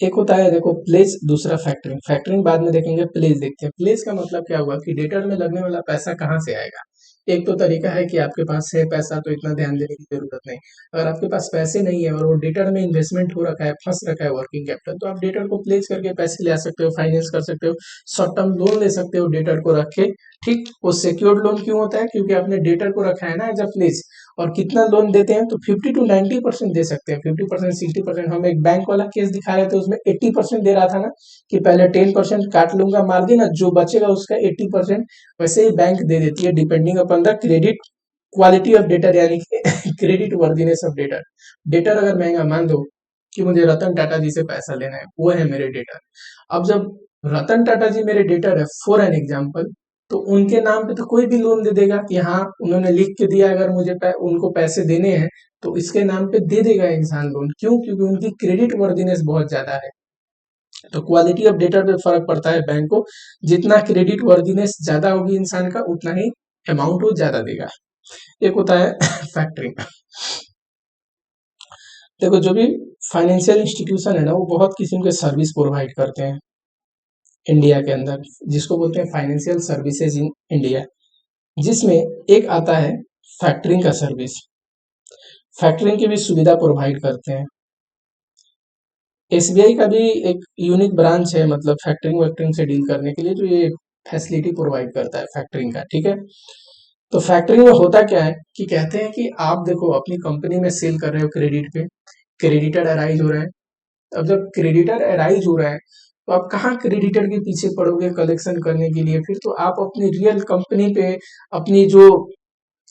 एक होता है देखो प्लेस, दूसरा फैक्टरिंग। फैक्टरिंग बाद में देखेंगे, प्लेस देखते हैं। प्लेस का मतलब क्या हुआ कि डेटर में लगने वाला पैसा कहाँ से आएगा। एक तो तरीका है कि आपके पास है पैसा तो इतना ध्यान देने की जरूरत नहीं, अगर आपके पास पैसे नहीं है और वो डेटर में इन्वेस्टमेंट हो रखा है, फंस रखा है वर्किंग कैपिटल, तो आप डेटर को प्लेस करके पैसे ले आ सकते हो, फाइनेंस कर सकते हो, शॉर्ट टर्म लोन ले सकते हो डेटर को रख के, ठीक। वो सिक्योर्ड लोन क्यों होता है, क्योंकि आपने डेटर को रखा है ना एज अ प्लेस। और कितना लोन देते हैं तो 50 to 90% दे सकते हैं, 50% 60%। हम एक बैंक वाला केस दिखा रहे थे, उसमें 80% दे रहा था ना, कि पहले 10% काट लूंगा मार्जिन, जो बचेगा उसका 80%। वैसे ही बैंक दे देती है, depending upon the credit quality of debtor, यानी कि credit worthiness of debtor. Debtor अगर महंगा, मान दो कि मुझे रतन टाटा जी से पैसा लेना है, वो है मेरे डेटर। अब जब रतन टाटा जी मेरे डेटर है फॉर एन एग्जाम्पल, तो उनके नाम पे तो कोई भी लोन दे देगा कि हाँ उन्होंने लिख के दिया, अगर मुझे उनको पैसे देने हैं तो इसके नाम पे दे देगा इंसान लोन। क्यों? क्योंकि उनकी क्रेडिट वर्दीनेस बहुत ज्यादा है। तो क्वालिटी ऑफ डेटा पे फर्क पड़ता है बैंक को, जितना क्रेडिट वर्दीनेस ज्यादा होगी इंसान का, उतना ही अमाउंट वो ज्यादा देगा। एक होता है फैक्टरिंग। देखो, जो भी फाइनेंशियल इंस्टीट्यूशन है ना, वो बहुत किस्म के सर्विस प्रोवाइड करते हैं इंडिया के अंदर, जिसको बोलते हैं फाइनेंशियल सर्विसेज इन इंडिया, जिसमें एक आता है फैक्टरिंग का सर्विस। फैक्टरिंग की भी सुविधा प्रोवाइड करते हैं। एसबीआई का भी एक यूनिक ब्रांच है, मतलब फैक्टरिंग वैक्टरिंग से डील करने के लिए, जो ये फैसिलिटी प्रोवाइड करता है फैक्टरिंग का, ठीक है। तो फैक्टरिंग में होता क्या है कि कहते हैं कि आप देखो अपनी कंपनी में सेल कर रहे हो क्रेडिट पे, क्रेडिटर अराइज हो रहा है। अब जब क्रेडिटर अराइज हो रहा है तो आप कहाँ क्रेडिटर के पीछे पड़ोगे कलेक्शन करने के लिए, फिर तो आप अपनी रियल कंपनी पे, अपनी जो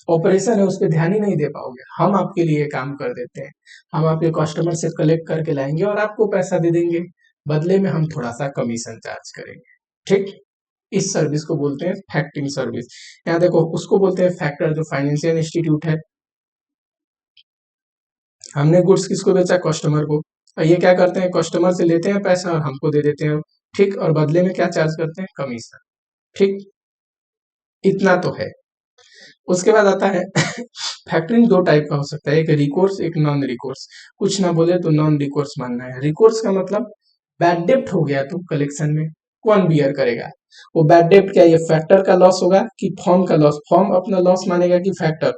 ऑपरेशन है उस पर ध्यान ही नहीं दे पाओगे। हम आपके लिए काम कर देते हैं, हम आपके कस्टमर से कलेक्ट करके लाएंगे और आपको पैसा दे देंगे, बदले में हम थोड़ा सा कमीशन चार्ज करेंगे, ठीक। इस सर्विस को बोलते हैं फैक्टरिंग सर्विस। यहाँ देखो उसको बोलते हैं फैक्टर जो फाइनेंशियल इंस्टीट्यूट है। हमने गुड्स किसको बेचा, कस्टमर को, और ये क्या करते हैं, कस्टमर से लेते हैं पैसा और हमको दे देते हैं, ठीक, और बदले में क्या चार्ज करते हैं, कमीशन, ठीक, इतना तो है। उसके बाद आता है फैक्टरिंग दो टाइप का हो सकता है, एक रिकोर्स एक नॉन रिकोर्स। कुछ ना बोले तो नॉन रिकोर्स मानना है। रिकोर्स का मतलब बैड डेप्ट हो गया तो कलेक्शन में कौन बियर करेगा, वो बैड डेप्ट क्या, ये फैक्टर का लॉस होगा कि फॉर्म का लॉस, फॉर्म अपना लॉस मानेगा कि फैक्टर,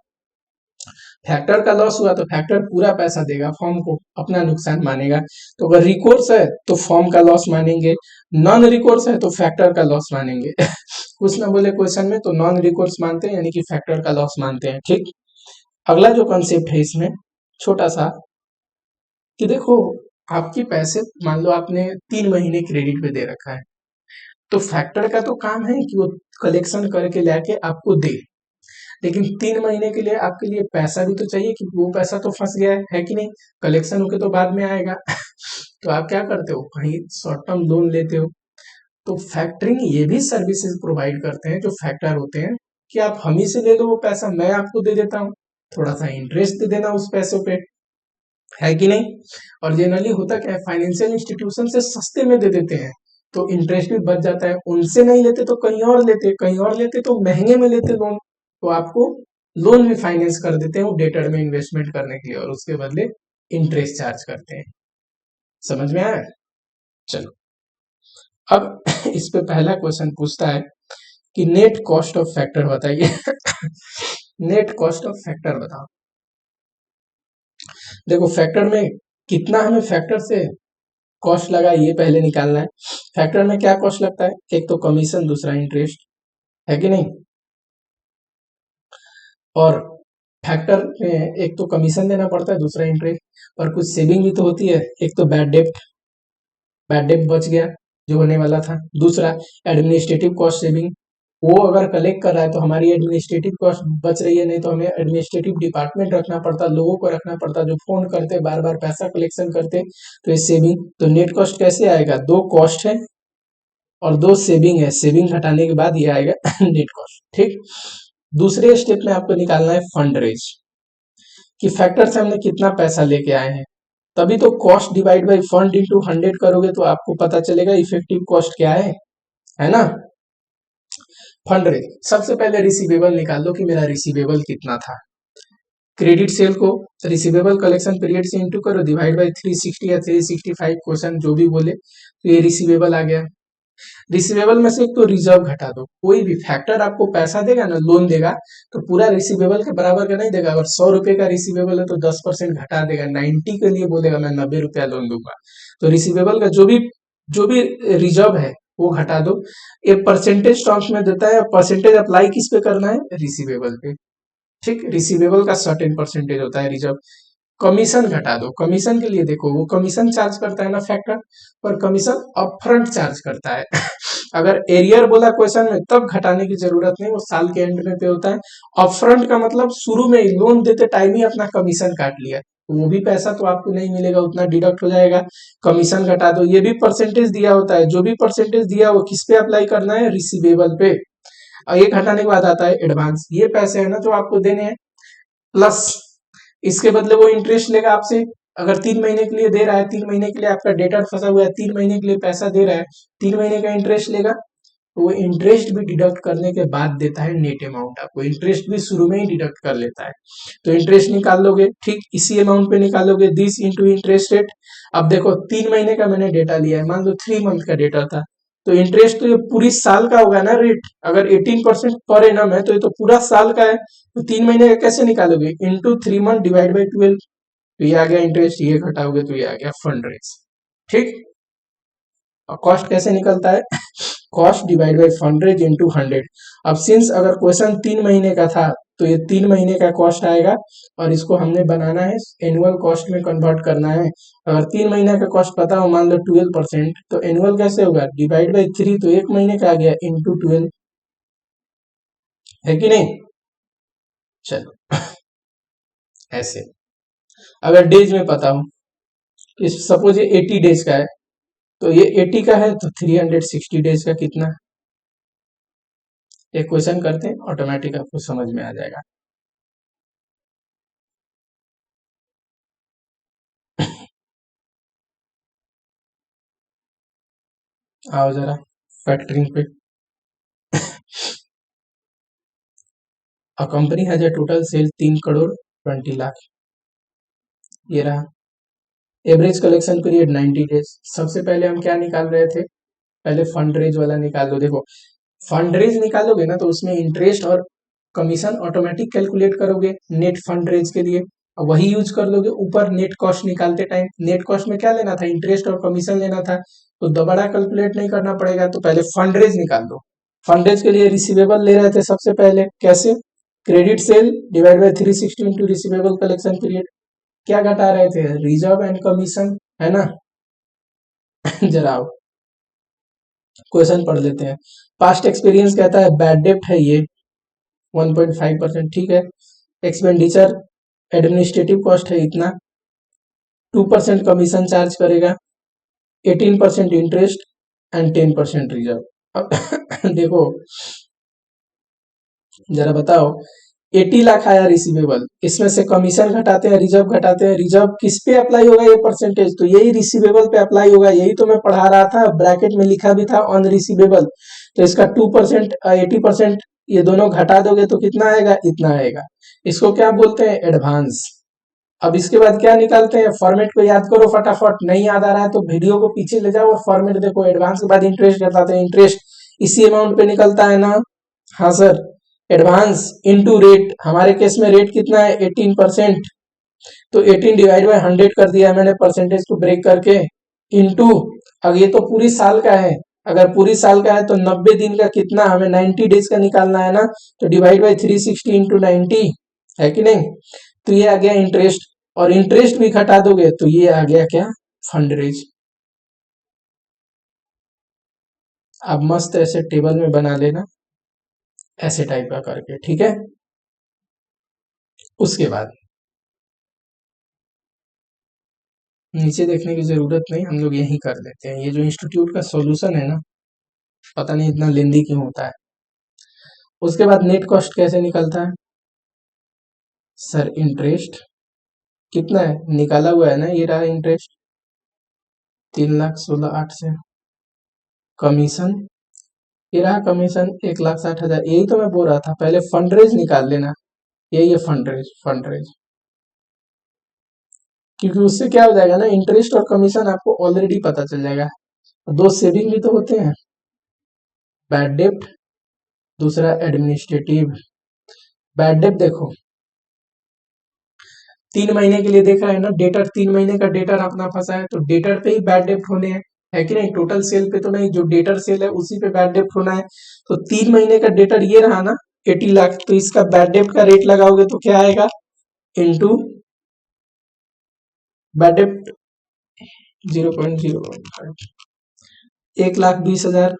फैक्टर का लॉस हुआ तो फैक्टर पूरा पैसा देगा, फॉर्म को अपना नुकसान मानेगा। तो अगर रिकोर्स है तो फॉर्म का लॉस मानेंगे, नॉन रिकोर्स है तो फैक्टर का लॉस मानेंगे कुछ ना बोले क्वेश्चन में तो नॉन रिकोर्स मानते हैं यानी कि फैक्टर का लॉस मानते हैं, ठीक। अगला जो कॉन्सेप्ट है इसमें छोटा सा, कि देखो आपके पैसे मान लो आपने 3 महीने क्रेडिट पे दे रखा है, तो फैक्टर का तो काम है कि वो कलेक्शन करके लाके आपको दे, लेकिन 3 महीने के लिए आपके लिए पैसा भी तो चाहिए, कि वो पैसा तो फंस गया है कि नहीं, कलेक्शन होके तो बाद में आएगा तो आप क्या करते हो, कहीं शॉर्ट टर्म लोन लेते हो। तो फैक्टरिंग ये भी सर्विसेज प्रोवाइड करते हैं जो फैक्टर होते हैं, कि आप हम ही से ले लो वो पैसा, मैं आपको दे देता हूँ, थोड़ा सा इंटरेस्ट दे देना उस पैसों पे, है कि नहीं। और जनरली होता क्या है, फाइनेंशियल इंस्टीट्यूशन से सस्ते में दे देते हैं तो इंटरेस्ट भी बच जाता है, उनसे नहीं लेते तो कहीं और लेते, कहीं और लेते तो महंगे में लेते लोन, तो आपको लोन भी फाइनेंस कर देते हैं वो डेटर में इन्वेस्टमेंट करने के लिए, और उसके बदले इंटरेस्ट चार्ज करते हैं। समझ में आया, चलो अब इस पे पहला क्वेश्चन पूछता है कि नेट कॉस्ट ऑफ फैक्टर बताइए नेट कॉस्ट ऑफ फैक्टर बताओ। देखो फैक्टर में कितना हमें फैक्टर से कॉस्ट लगा ये पहले निकालना है। फैक्टर में क्या कॉस्ट लगता है, एक तो कमीशन, दूसरा इंटरेस्ट, है कि नहीं। और फैक्टर में एक तो कमीशन देना पड़ता है, दूसरा इंटरेस्ट, और कुछ सेविंग भी तो होती है, एक तो बैड डेप्ट, बैड डेप्ट बच गया जो होने वाला था, दूसरा एडमिनिस्ट्रेटिव कॉस्ट सेविंग, वो अगर कलेक्ट कर रहा है तो हमारी एडमिनिस्ट्रेटिव कॉस्ट बच रही है, नहीं तो हमें एडमिनिस्ट्रेटिव डिपार्टमेंट रखना पड़ता, लोगों को रखना पड़ता जो फोन करते बार बार पैसा कलेक्शन करते, तो ये सेविंग। तो नेट कॉस्ट कैसे आएगा, दो कॉस्ट है और दो सेविंग है, सेविंग घटाने के बाद ये आएगा नेट कॉस्ट, ठीक। दूसरे स्टेप में आपको निकालना है फंड रेज, कि फैक्टर से हमने कितना पैसा लेके आए हैं, तभी तो cost divide by fund into 100 करोगे तो आपको पता चलेगा इफेक्टिव कॉस्ट क्या है ना। फंड रेज, सबसे पहले रिसीवेबल निकाल लो कि मेरा रिसीवेबल कितना था, क्रेडिट सेल को रिसीवेबल कलेक्शन पीरियड से इंटू करो, डिवाइड बाई 360 या 365, क्वेश्चन जो भी बोले, तो ये रिसीवेबल आ गया। रिसीवेबल में से एक तो रिजर्व घटा दो, कोई भी फैक्टर आपको पैसा देगा ना, लोन देगा, तो पूरा रिसीवेबल के बराबर का नहीं देगा, अगर 100 रुपए का रिसीवेबल है तो 10% घटा देगा, 90 के लिए बोलेगा मैं 90 रुपया लोन दूंगा। तो रिसीवेबल का जो भी रिजर्व है वो घटा दो, ये परसेंटेज टर्म्स में देता है, परसेंटेज अप्लाई किस पे करना है, रिसीवेबल पे, ठीक। रिसीवेबल का सर्टेन परसेंटेज होता है रिजर्व। कमीशन घटा दो, कमीशन के लिए देखो वो कमीशन चार्ज करता है ना फैक्टर, पर कमीशन अपफ्रंट चार्ज करता है अगर एरियर बोला क्वेश्चन में तब घटाने की जरूरत नहीं, वो साल के एंड में पे होता है। अपफ्रंट का मतलब शुरू में लोन देते टाइम ही अपना कमीशन काट लिया, तो वो भी पैसा तो आपको नहीं मिलेगा, उतना डिडक्ट हो जाएगा, कमीशन घटा दो। ये भी परसेंटेज दिया होता है, जो भी परसेंटेज दिया वो किस पे अप्लाई करना है, रिसीवेबल पे। और ये घटाने के बाद आता है एडवांस, ये पैसे है ना जो आपको देने हैं, प्लस इसके बदले वो इंटरेस्ट लेगा आपसे, अगर 3 महीने के लिए दे रहा है, 3 महीने के लिए आपका डेटा फंसा हुआ है, 3 महीने के लिए पैसा दे रहा है, 3 महीने का इंटरेस्ट लेगा, तो वो इंटरेस्ट भी डिडक्ट करने के बाद देता है नेट अमाउंट आपको, इंटरेस्ट भी शुरू में ही डिडक्ट कर लेता है। तो इंटरेस्ट निकाल लोगे, ठीक, इसी अमाउंट पे निकालोगे, दिस इंटू इंटरेस्ट रेट। अब देखो 3 महीने का मैंने डेटा लिया है, मान लो 3 मंथ का डेटा था, तो इंटरेस्ट तो ये पूरी साल का होगा ना रेट, अगर 18% पर एनम है तो ये तो पूरा साल का है, तो 3 महीने का कैसे निकालोगे, इंटू 3 मंथ डिवाइड बाई 12, तो ये आ गया इंटरेस्ट, ये घटाओगे तो ये आ गया फंड रेट, ठीक। और कॉस्ट कैसे निकलता है cost divide by fund rate into 100। अब सिंस अगर क्वेश्चन 3 महीने का था तो ये 3 महीने का कॉस्ट आएगा, और इसको हमने बनाना है एनुअल कॉस्ट में कन्वर्ट करना है। अगर 3 महीने का कॉस्ट पता हो, मान लो 12%, तो एनुअल कैसे होगा, डिवाइड बाई 3, तो 1 महीने का आ गया इंटू 12, है कि नहीं। चलो ऐसे अगर डेज में पता हो, सपोज ये 80 डेज का है, तो ये 80 का है तो 360 डेज का कितना, एक क्वेश्चन करते हैं, ऑटोमेटिक आपको समझ में आ जाएगा। आओ जरा फैक्टरिंग पे। A company has a total sale 3 crore 20 lakh. ये रहा। Average collection period 90 days. सबसे पहले हम क्या निकाल रहे थे, पहले फंड रेज वाला निकाल लो। देखो फंड रेज निकालोगे ना तो उसमें इंटरेस्ट और कमीशन ऑटोमेटिक कैलकुलेट करोगे नेट फंड रेज के लिए, और वही यूज कर लोगे ऊपर नेट कॉस्ट निकालते टाइम। नेट कॉस्ट में क्या लेना था, इंटरेस्ट और कमीशन लेना था, तो दोबारा कैलकुलेट नहीं करना पड़ेगा। तो पहले फंड रेज निकाल दो। फंड रेज के लिए रिसीवेबल ले रहे थे सबसे पहले, कैसे, credit sale divide by 360 into receivable collection period. क्या घटा रहे थे, रिजर्व एंड कमीशन, है ना। जरा क्वेश्चन पढ़ लेते हैं। पास्ट एक्सपीरियंस कहता है बैड डेप्ट है ये 1.5%, ठीक है। एक्सपेंडिचर एडमिनिस्ट्रेटिव कॉस्ट है इतना, 2% कमीशन चार्ज करेगा, 18% इंटरेस्ट एंड 10% रिजर्व। अब देखो जरा बताओ, 80 लाख आया रिसीवेबल, इसमें से कमीशन घटाते हैं, रिजर्व घटाते हैं, रिजर्व किस पे अप्लाई होगा, ये परसेंटेज तो यही रिसीवेबल पे अप्लाई होगा। यही तो मैं पढ़ा रहा था, ब्रैकेट में लिखा भी था ऑन रिसीवेबल। तो इसका 2% 80% ये दोनों घटा दोगे तो कितना आएगा, इतना आएगा। इसको क्या बोलते हैं, एडवांस। अब इसके बाद क्या निकालते हैं, फॉर्मेट को याद करो फटाफट। नहीं याद आ रहा है तो वीडियो को पीछे ले जाओ और फॉर्मेट देखो। एडवांस के बाद इंटरेस्ट घटाते हैं, इंटरेस्ट इसी अमाउंट पे निकलता है ना। हाँ सर, एडवांस इनटू रेट। हमारे केस में रेट कितना है, 18%। तो 18 डिवाइड बाय 100 कर दिया मैंने परसेंटेज को ब्रेक करके, इनटू, अब ये तो पूरी साल का है। अगर पूरी साल का है तो 90 दिन का कितना, हमें 90 डेज का निकालना है ना। तो डिवाइड बाय 360 इंटू 90, है कि नहीं। तो ये आ गया इंटरेस्ट, और इंटरेस्ट भी घटा दोगे तो ये आ गया क्या, फंड रेज। अब मस्त ऐसे टेबल में बना लेना, ऐसे टाइप का करके, ठीक है। उसके बाद नीचे देखने की जरूरत नहीं, हम लोग यही कर लेते हैं। ये जो इंस्टीट्यूट का सॉल्यूशन है ना, पता नहीं इतना लेंदी क्यों होता है। उसके बाद नेट कॉस्ट कैसे निकलता है, सर इंटरेस्ट कितना है, निकाला हुआ है ना, ये रहा इंटरेस्ट 3,16,8 से। कमीशन, ये रहा कमीशन 1,60,000। यही तो मैं बोल रहा था, पहले फंड रेज निकाल लेना। यही है फंड रेज, फंड रेज। क्योंकि उससे क्या हो जाएगा ना, इंटरेस्ट और कमीशन आपको ऑलरेडी पता चल जाएगा। दो सेविंग भी तो होते हैं, बैड डेप्ट, दूसरा एडमिनिस्ट्रेटिव। बैड डेप्ट देखो 3 महीने के लिए देख रहा है ना, डेटर 3 महीने का डेटर अपना फंसा है तो डेटर पे ही बैड डेप्ट होने हैं, है कि नहीं। टोटल सेल पे तो नहीं, जो डेटर सेल है उसी पे बैड डेप्ट होना है। तो 3 महीने का डेटर ये रहा ना, 80 लाख, तो इसका बैड डेप्ट का रेट लगाओगे तो क्या आएगा, इंटू बैड डेप्ट 0.015, 1,20,000।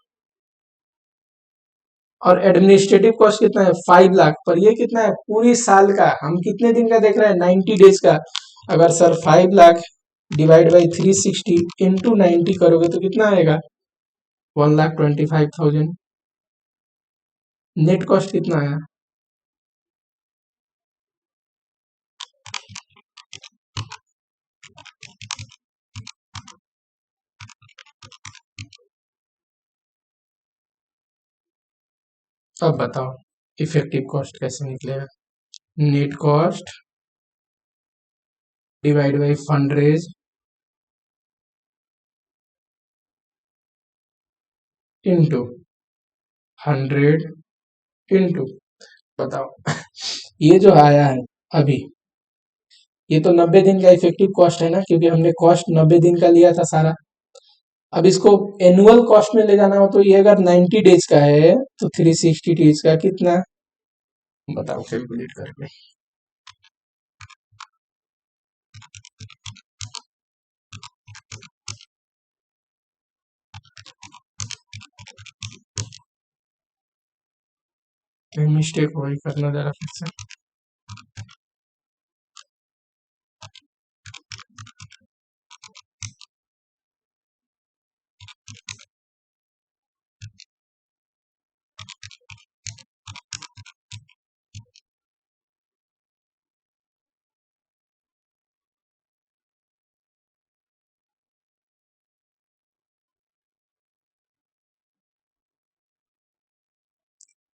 और एडमिनिस्ट्रेटिव कॉस्ट कितना है, 5 लाख। पर ये कितना है, पूरी साल का। हम कितने दिन का देख रहे हैं, 90 डेज का। अगर sir 5 lakh divide by 360 into 90 करोगे तो कितना आएगा, 1,25,000। नेट कॉस्ट कितना आया, अब बताओ इफेक्टिव कॉस्ट कैसे निकलेगा। Net cost divide by fund raise into 100 into, बताओ ये जो आया है अभी, ये तो 90 दिन का इफेक्टिव कॉस्ट है ना, क्योंकि हमने कॉस्ट 90 दिन का लिया था सारा। अब इसको एनुअल कॉस्ट में ले जाना हो तो ये अगर 90 डेज का है तो 360 डेज का कितना, बताओ कैलकुलेट करके। कहीं मिस्टेक हो गई, करना जरा फिर से।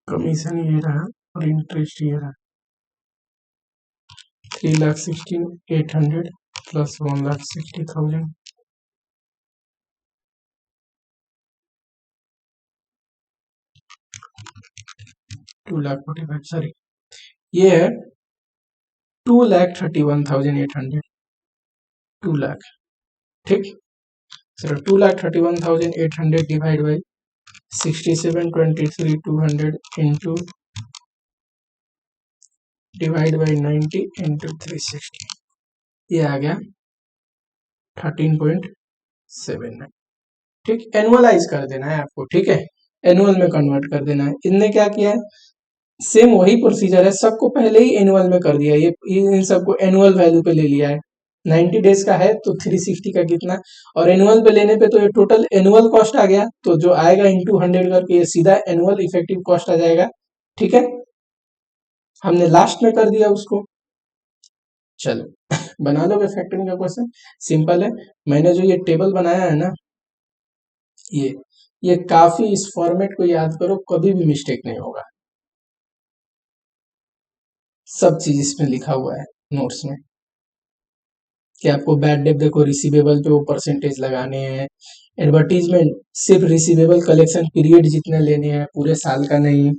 कमीशन ये रहा और इंटरेस्ट ये रहा, 3,16,800 प्लस 1,60,000, 2,45,000, सॉरी ये है 2,31,800, 2 लाख, ठीक। Sir 2,31,800 divide by 67,23,200 into divide by 90 into 360, ये आ गया 13.79, ठीक। एनुअलाइज कर देना है आपको, ठीक है, एनुअल में कन्वर्ट कर देना है। इनने क्या किया है, सेम वही प्रोसीजर है, सबको पहले ही एनुअल में कर दिया, ये इन सबको एनुअल वैल्यू पे ले लिया है। 90 डेज का है तो 360 का कितना, और एनुअल पे लेने पे तो ये टोटल एनुअल कॉस्ट आ गया, तो जो आएगा इंटू 100 करके ये सीधा एनुअल इफेक्टिव कॉस्ट आ जाएगा, ठीक है। हमने लास्ट में कर दिया उसको। चलो बना लोगे फैक्टरिंग का क्वेश्चन, सिंपल है। मैंने जो ये टेबल बनाया है ना, ये ये काफी, इस फॉर्मेट को याद करो, कभी भी मिस्टेक नहीं होगा। सब चीज इसमें लिखा हुआ है नोट्स में, कि आपको बैड डेट देखो रिसीवेबल पे वो परसेंटेज लगाने हैं, एडवर्टीजमेंट सिर्फ रिसीवेबल कलेक्शन पीरियड जितने लेने हैं, पूरे साल का नहीं।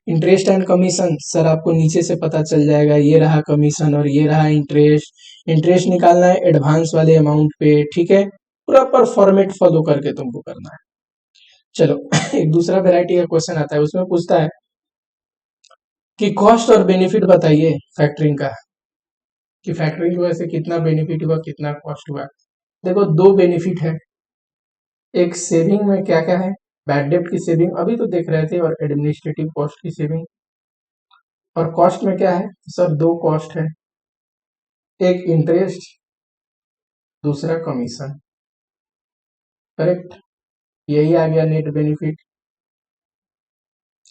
इंटरेस्ट एंड कमीशन सर आपको नीचे से पता चल जाएगा, ये रहा कमीशन और ये रहा इंटरेस्ट। इंटरेस्ट निकालना है एडवांस वाले अमाउंट पे, ठीक है, प्रॉपर फॉर्मेट फॉलो करके तुमको करना है। चलो एक दूसरा वेराइटी का क्वेश्चन आता है, उसमें पूछता है कि कॉस्ट और बेनिफिट बताइए फैक्टरिंग का, कि फैक्टरिंग की वजह से कितना बेनिफिट हुआ कितना कॉस्ट हुआ। देखो दो बेनिफिट है, एक सेविंग में क्या क्या है, बैड डेब्ट की सेविंग अभी तो देख रहे थे, और एडमिनिस्ट्रेटिव कॉस्ट की सेविंग। और कॉस्ट में क्या है सर, दो कॉस्ट है, एक इंटरेस्ट, दूसरा कमीशन, करेक्ट। यही आ गया नेट बेनिफिट।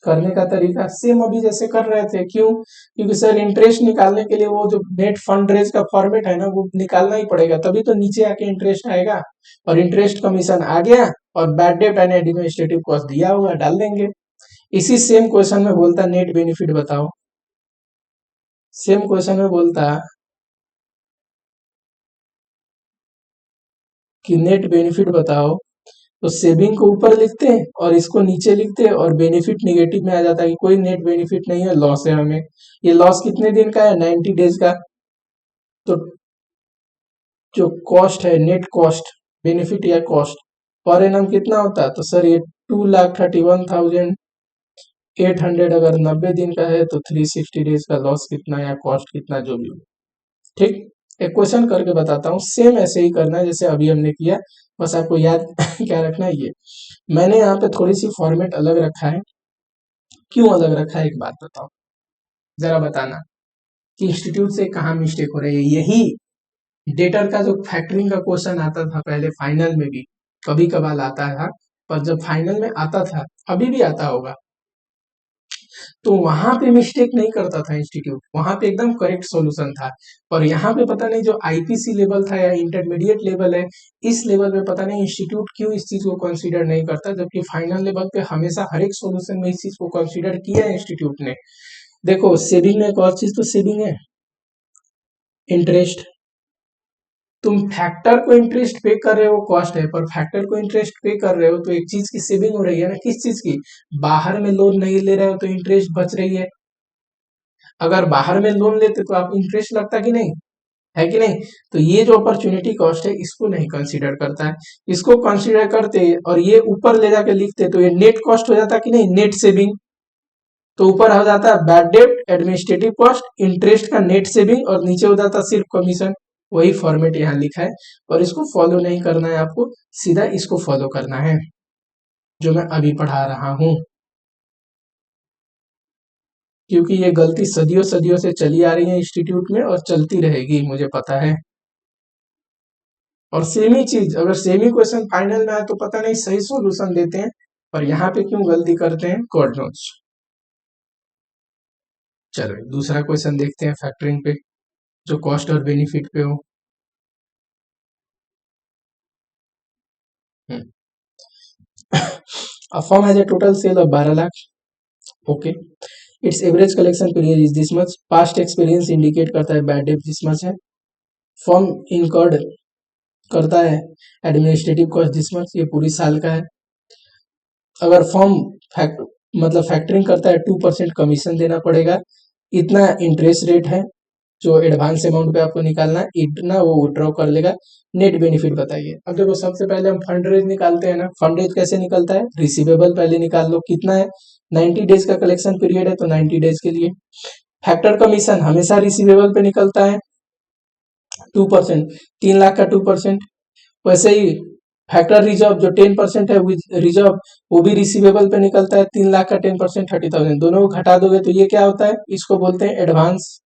करने का तरीका सेम अभी जैसे कर रहे थे, क्यों, क्योंकि सर इंटरेस्ट निकालने के लिए वो जो नेट फंड रेज का फॉर्मेट है ना, वो निकालना ही पड़ेगा, तभी तो नीचे आके इंटरेस्ट आएगा, और इंटरेस्ट कमीशन आ गया, और बैड डेब्ट एंड एडमिनिस्ट्रेटिव कॉस्ट दिया हुआ डाल देंगे। इसी सेम क्वेश्चन में बोलता नेट बेनिफिट बताओ, सेम क्वेश्चन में बोलता कि नेट बेनिफिट बताओ, तो सेविंग को ऊपर लिखते हैं और इसको नीचे लिखते हैं, और बेनिफिट निगेटिव में आ जाता है कि कोई नेट बेनिफिट नहीं है, लॉस है हमें। ये लॉस कितने दिन का है, 90 डेज का। तो जो कॉस्ट है, नेट कॉस्ट, बेनिफिट या कॉस्ट पर एनम कितना होता है, तो सर ये 2,31,800 अगर 90 दिन का है, तो 360 डेज का लॉस कितना या कॉस्ट कितना, जो भी हो, ठीक। एक क्वेश्चन करके बताता हूँ, सेम ऐसे ही करना है जैसे अभी हमने किया, बस आपको याद क्या रखना है, ये मैंने यहाँ पे थोड़ी सी फॉर्मेट अलग रखा है। क्यों अलग रखा है, एक बात बताओ, जरा बताना कि इंस्टीट्यूट से कहाँ मिस्टेक हो रही है। यही डेटर का जो फैक्टरिंग का क्वेश्चन आता था पहले फाइनल में भी, कभी कभार आता था, पर जब फाइनल में आता था, अभी भी आता होगा, तो वहां पे मिस्टेक नहीं करता था इंस्टीट्यूट, वहां पे एकदम करेक्ट सॉल्यूशन था। पर यहाँ पे पता नहीं जो आईपीसी लेवल था या इंटरमीडिएट लेवल है, इस लेवल पे पता नहीं इंस्टीट्यूट क्यों इस चीज को कंसीडर नहीं करता, जबकि फाइनल लेवल पे हमेशा हर एक सॉल्यूशन में इस चीज को कंसीडर किया है इंस्टीट्यूट ने। देखो सेविंग में एक और चीज तो सेविंग है, इंटरेस्ट। तुम फैक्टर को इंटरेस्ट पे कर रहे हो कॉस्ट है, पर फैक्टर को इंटरेस्ट पे कर रहे हो तो एक चीज की सेविंग हो रही है ना, किस चीज की, बाहर में लोन नहीं ले रहे हो तो इंटरेस्ट बच रही है। अगर बाहर में लोन लेते तो आप इंटरेस्ट लगता कि नहीं, है कि नहीं। तो ये जो अपॉर्चुनिटी कॉस्ट है इसको नहीं कंसीडर करता है, इसको कंसीडर करते और ये ऊपर ले जाके लिखते तो ये नेट कॉस्ट हो जाता कि नहीं, नेट सेविंग। तो ऊपर हो जाता है बैड डेब्ट, एडमिनिस्ट्रेटिव कॉस्ट, इंटरेस्ट का नेट सेविंग, और नीचे हो जाता सिर्फ कमीशन। वही फॉर्मेट यहाँ लिखा है, और इसको फॉलो नहीं करना है आपको, सीधा इसको फॉलो करना है जो मैं अभी पढ़ा रहा हूँ, क्योंकि ये गलती सदियों सदियों से चली आ रही है इंस्टीट्यूट में और चलती रहेगी, मुझे पता है। और सेम ही चीज अगर सेम ही क्वेश्चन फाइनल में आए तो पता नहीं सही सॉल्यूशन देते हैं, पर यहाँ पे क्यों गलती करते हैं, गॉड नोज। चलो दूसरा क्वेश्चन देखते हैं फैक्टरिंग पे, जो कॉस्ट और बेनिफिट पे हो। A firm has a total sale of 12 lakh. Okay, it's average collection period is this much, past experience indicate करता है बैड डेट दिस मच है, फर्म इनकर्ड करता है एडमिनिस्ट्रेटिव कॉस्ट दिस मच, ये पूरी साल का है। अगर फर्म मतलब फैक्टरिंग करता है 2% कमीशन देना पड़ेगा, इतना इंटरेस्ट रेट है जो एडवांस अमाउंट पे आपको निकालना है, इतना वो विड्रॉ कर लेगा। नेट बेनिफिट बताइए। अब देखो सबसे पहले हम फंड रेज निकालते हैं ना, फंड रेज कैसे निकलता है, रिसीवेबल पहले निकाल लो कितना है, 90 डेज का कलेक्शन पीरियड है तो 90 डेज के लिए। फैक्टर कमीशन हमेशा रिसीवेबल पे निकलता है 2%, 3 लाख का 2%। वैसे ही फैक्टर रिजर्व जो 10% है रिजर्व, वो भी रिसीवेबल पे निकलता है 3 लाख का 10%, 30,000, दोनों को घटा दोगे तो ये क्या होता है, इसको बोलते हैं एडवांस।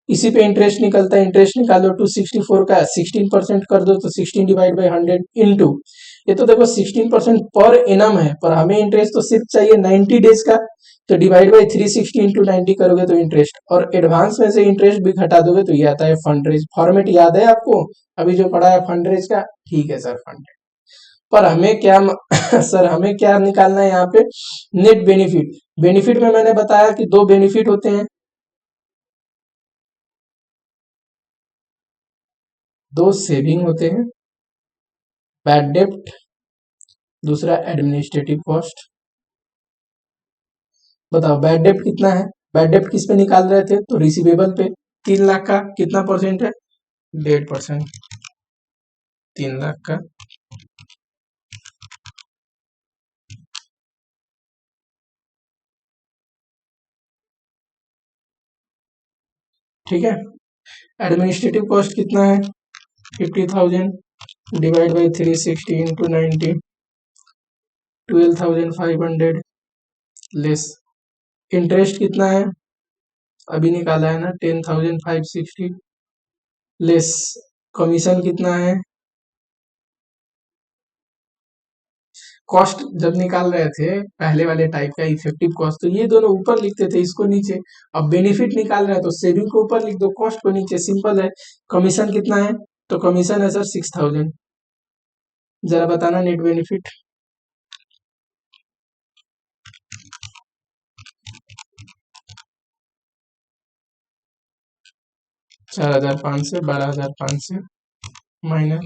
इसी पे इंटरेस्ट निकलता है, इंटरेस्ट निकालो 264 का 16% कर दो तो 16 डिवाइड बाई 100 इंटू, ये तो देखो 16% पर एनम है, पर हमें इंटरेस्ट तो सिर्फ चाहिए 90 डेज का, तो डिवाइड बाई 360 इंटू 90 करोगे तो इंटरेस्ट, और एडवांस में से इंटरेस्ट भी घटा दोगे तो ये आता है फंड रेज। फॉर्मेट याद है आपको अभी जो पढ़ा है फंड रेज का, ठीक है सर फंड। पर हमें क्या सर हमें क्या निकालना है यहाँ पे, नेट बेनिफिट। बेनिफिट में मैंने बताया कि दो बेनिफिट होते हैं, दो सेविंग होते हैं, बैड डेप्ट, दूसरा एडमिनिस्ट्रेटिव कॉस्ट। बताओ बैड डेप्ट कितना है, बैड डेप्ट किस पे निकाल रहे थे, तो रिसीवेबल पे, 3 लाख का कितना परसेंट है, 1.5%, 3 लाख का, ठीक है। एडमिनिस्ट्रेटिव कॉस्ट कितना है, 50,000 divide by 360 into 90, 12,500 less. Interest कितना है, अभी निकाला है ना, 10,560 लेस। कमीशन कितना है, कॉस्ट जब निकाल रहे थे पहले वाले टाइप का इफेक्टिव कॉस्ट, तो ये दोनों ऊपर लिखते थे, इसको नीचे। अब बेनिफिट निकाल रहे हैं तो सेविंग को ऊपर लिख दो, कॉस्ट को नीचे, सिंपल है। कमीशन कितना है, तो कमीशन है सर 6,000। जरा बताना नेट बेनिफिट, 4,500, 12,500 माइनस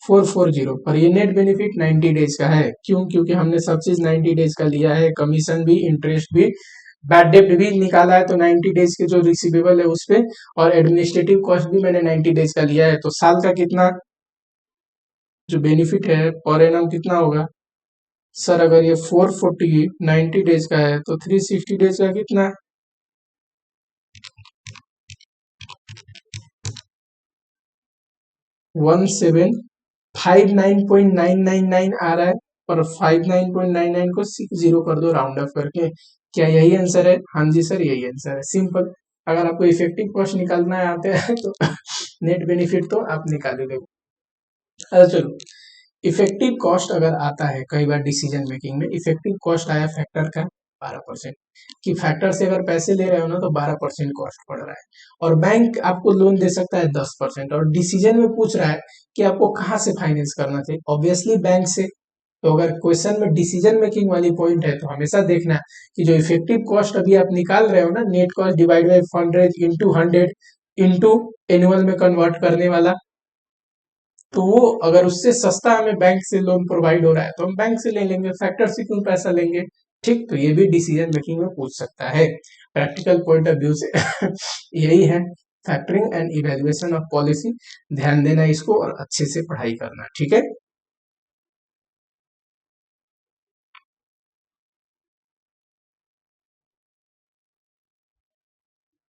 440, पर ये नेट बेनिफिट 90 डेज का है। क्यों, क्योंकि हमने सब चीज 90 डेज का लिया है, कमीशन भी, इंटरेस्ट भी, बैड डेप्ट भी निकाला है तो 90 डेज के जो रिसीवेबल है उस पे, और एडमिनिस्ट्रेटिव कॉस्ट भी मैंने 90 डेज का लिया है, तो साल का कितना जो बेनिफिट है पर एनम कितना होगा सर, अगर ये 440 90 डेज का है तो 360 डेज का कितना, 1759.999 आ रहा है, पर 59.99 को 60 कर दो राउंड ऑफ करके, क्या यही आंसर है, हाँ जी सर यही आंसर है, सिंपल। अगर आपको इफेक्टिव कॉस्ट निकालना आते हैं तो नेट बेनिफिट तो आप निकालोगे। अच्छा चलो, इफेक्टिव कॉस्ट अगर आता है कई बार डिसीजन मेकिंग में, इफेक्टिव कॉस्ट आया फैक्टर का 12%, कि फैक्टर से अगर पैसे ले रहे हो ना तो 12% कॉस्ट पड़ रहा है, और बैंक आपको लोन दे सकता है 10%, और डिसीजन में पूछ रहा है कि आपको कहाँ से फाइनेंस करना चाहिए, ऑब्वियसली बैंक से। तो अगर क्वेश्चन में डिसीजन मेकिंग वाली पॉइंट है तो हमेशा देखना कि जो इफेक्टिव कॉस्ट अभी आप निकाल रहे हो ना, net cost divide by fund raise into 100 into annual में कन्वर्ट करने वाला, तो वो अगर उससे सस्ता हमें बैंक से लोन प्रोवाइड हो रहा है तो हम बैंक से ले लेंगे, फैक्टर से क्यों पैसा लेंगे, ठीक। तो ये भी डिसीजन मेकिंग में पूछ सकता है, प्रैक्टिकल पॉइंट ऑफ व्यू से यही है factoring and evaluation of policy. ध्यान देना इसको और अच्छे से पढ़ाई करना, ठीक है।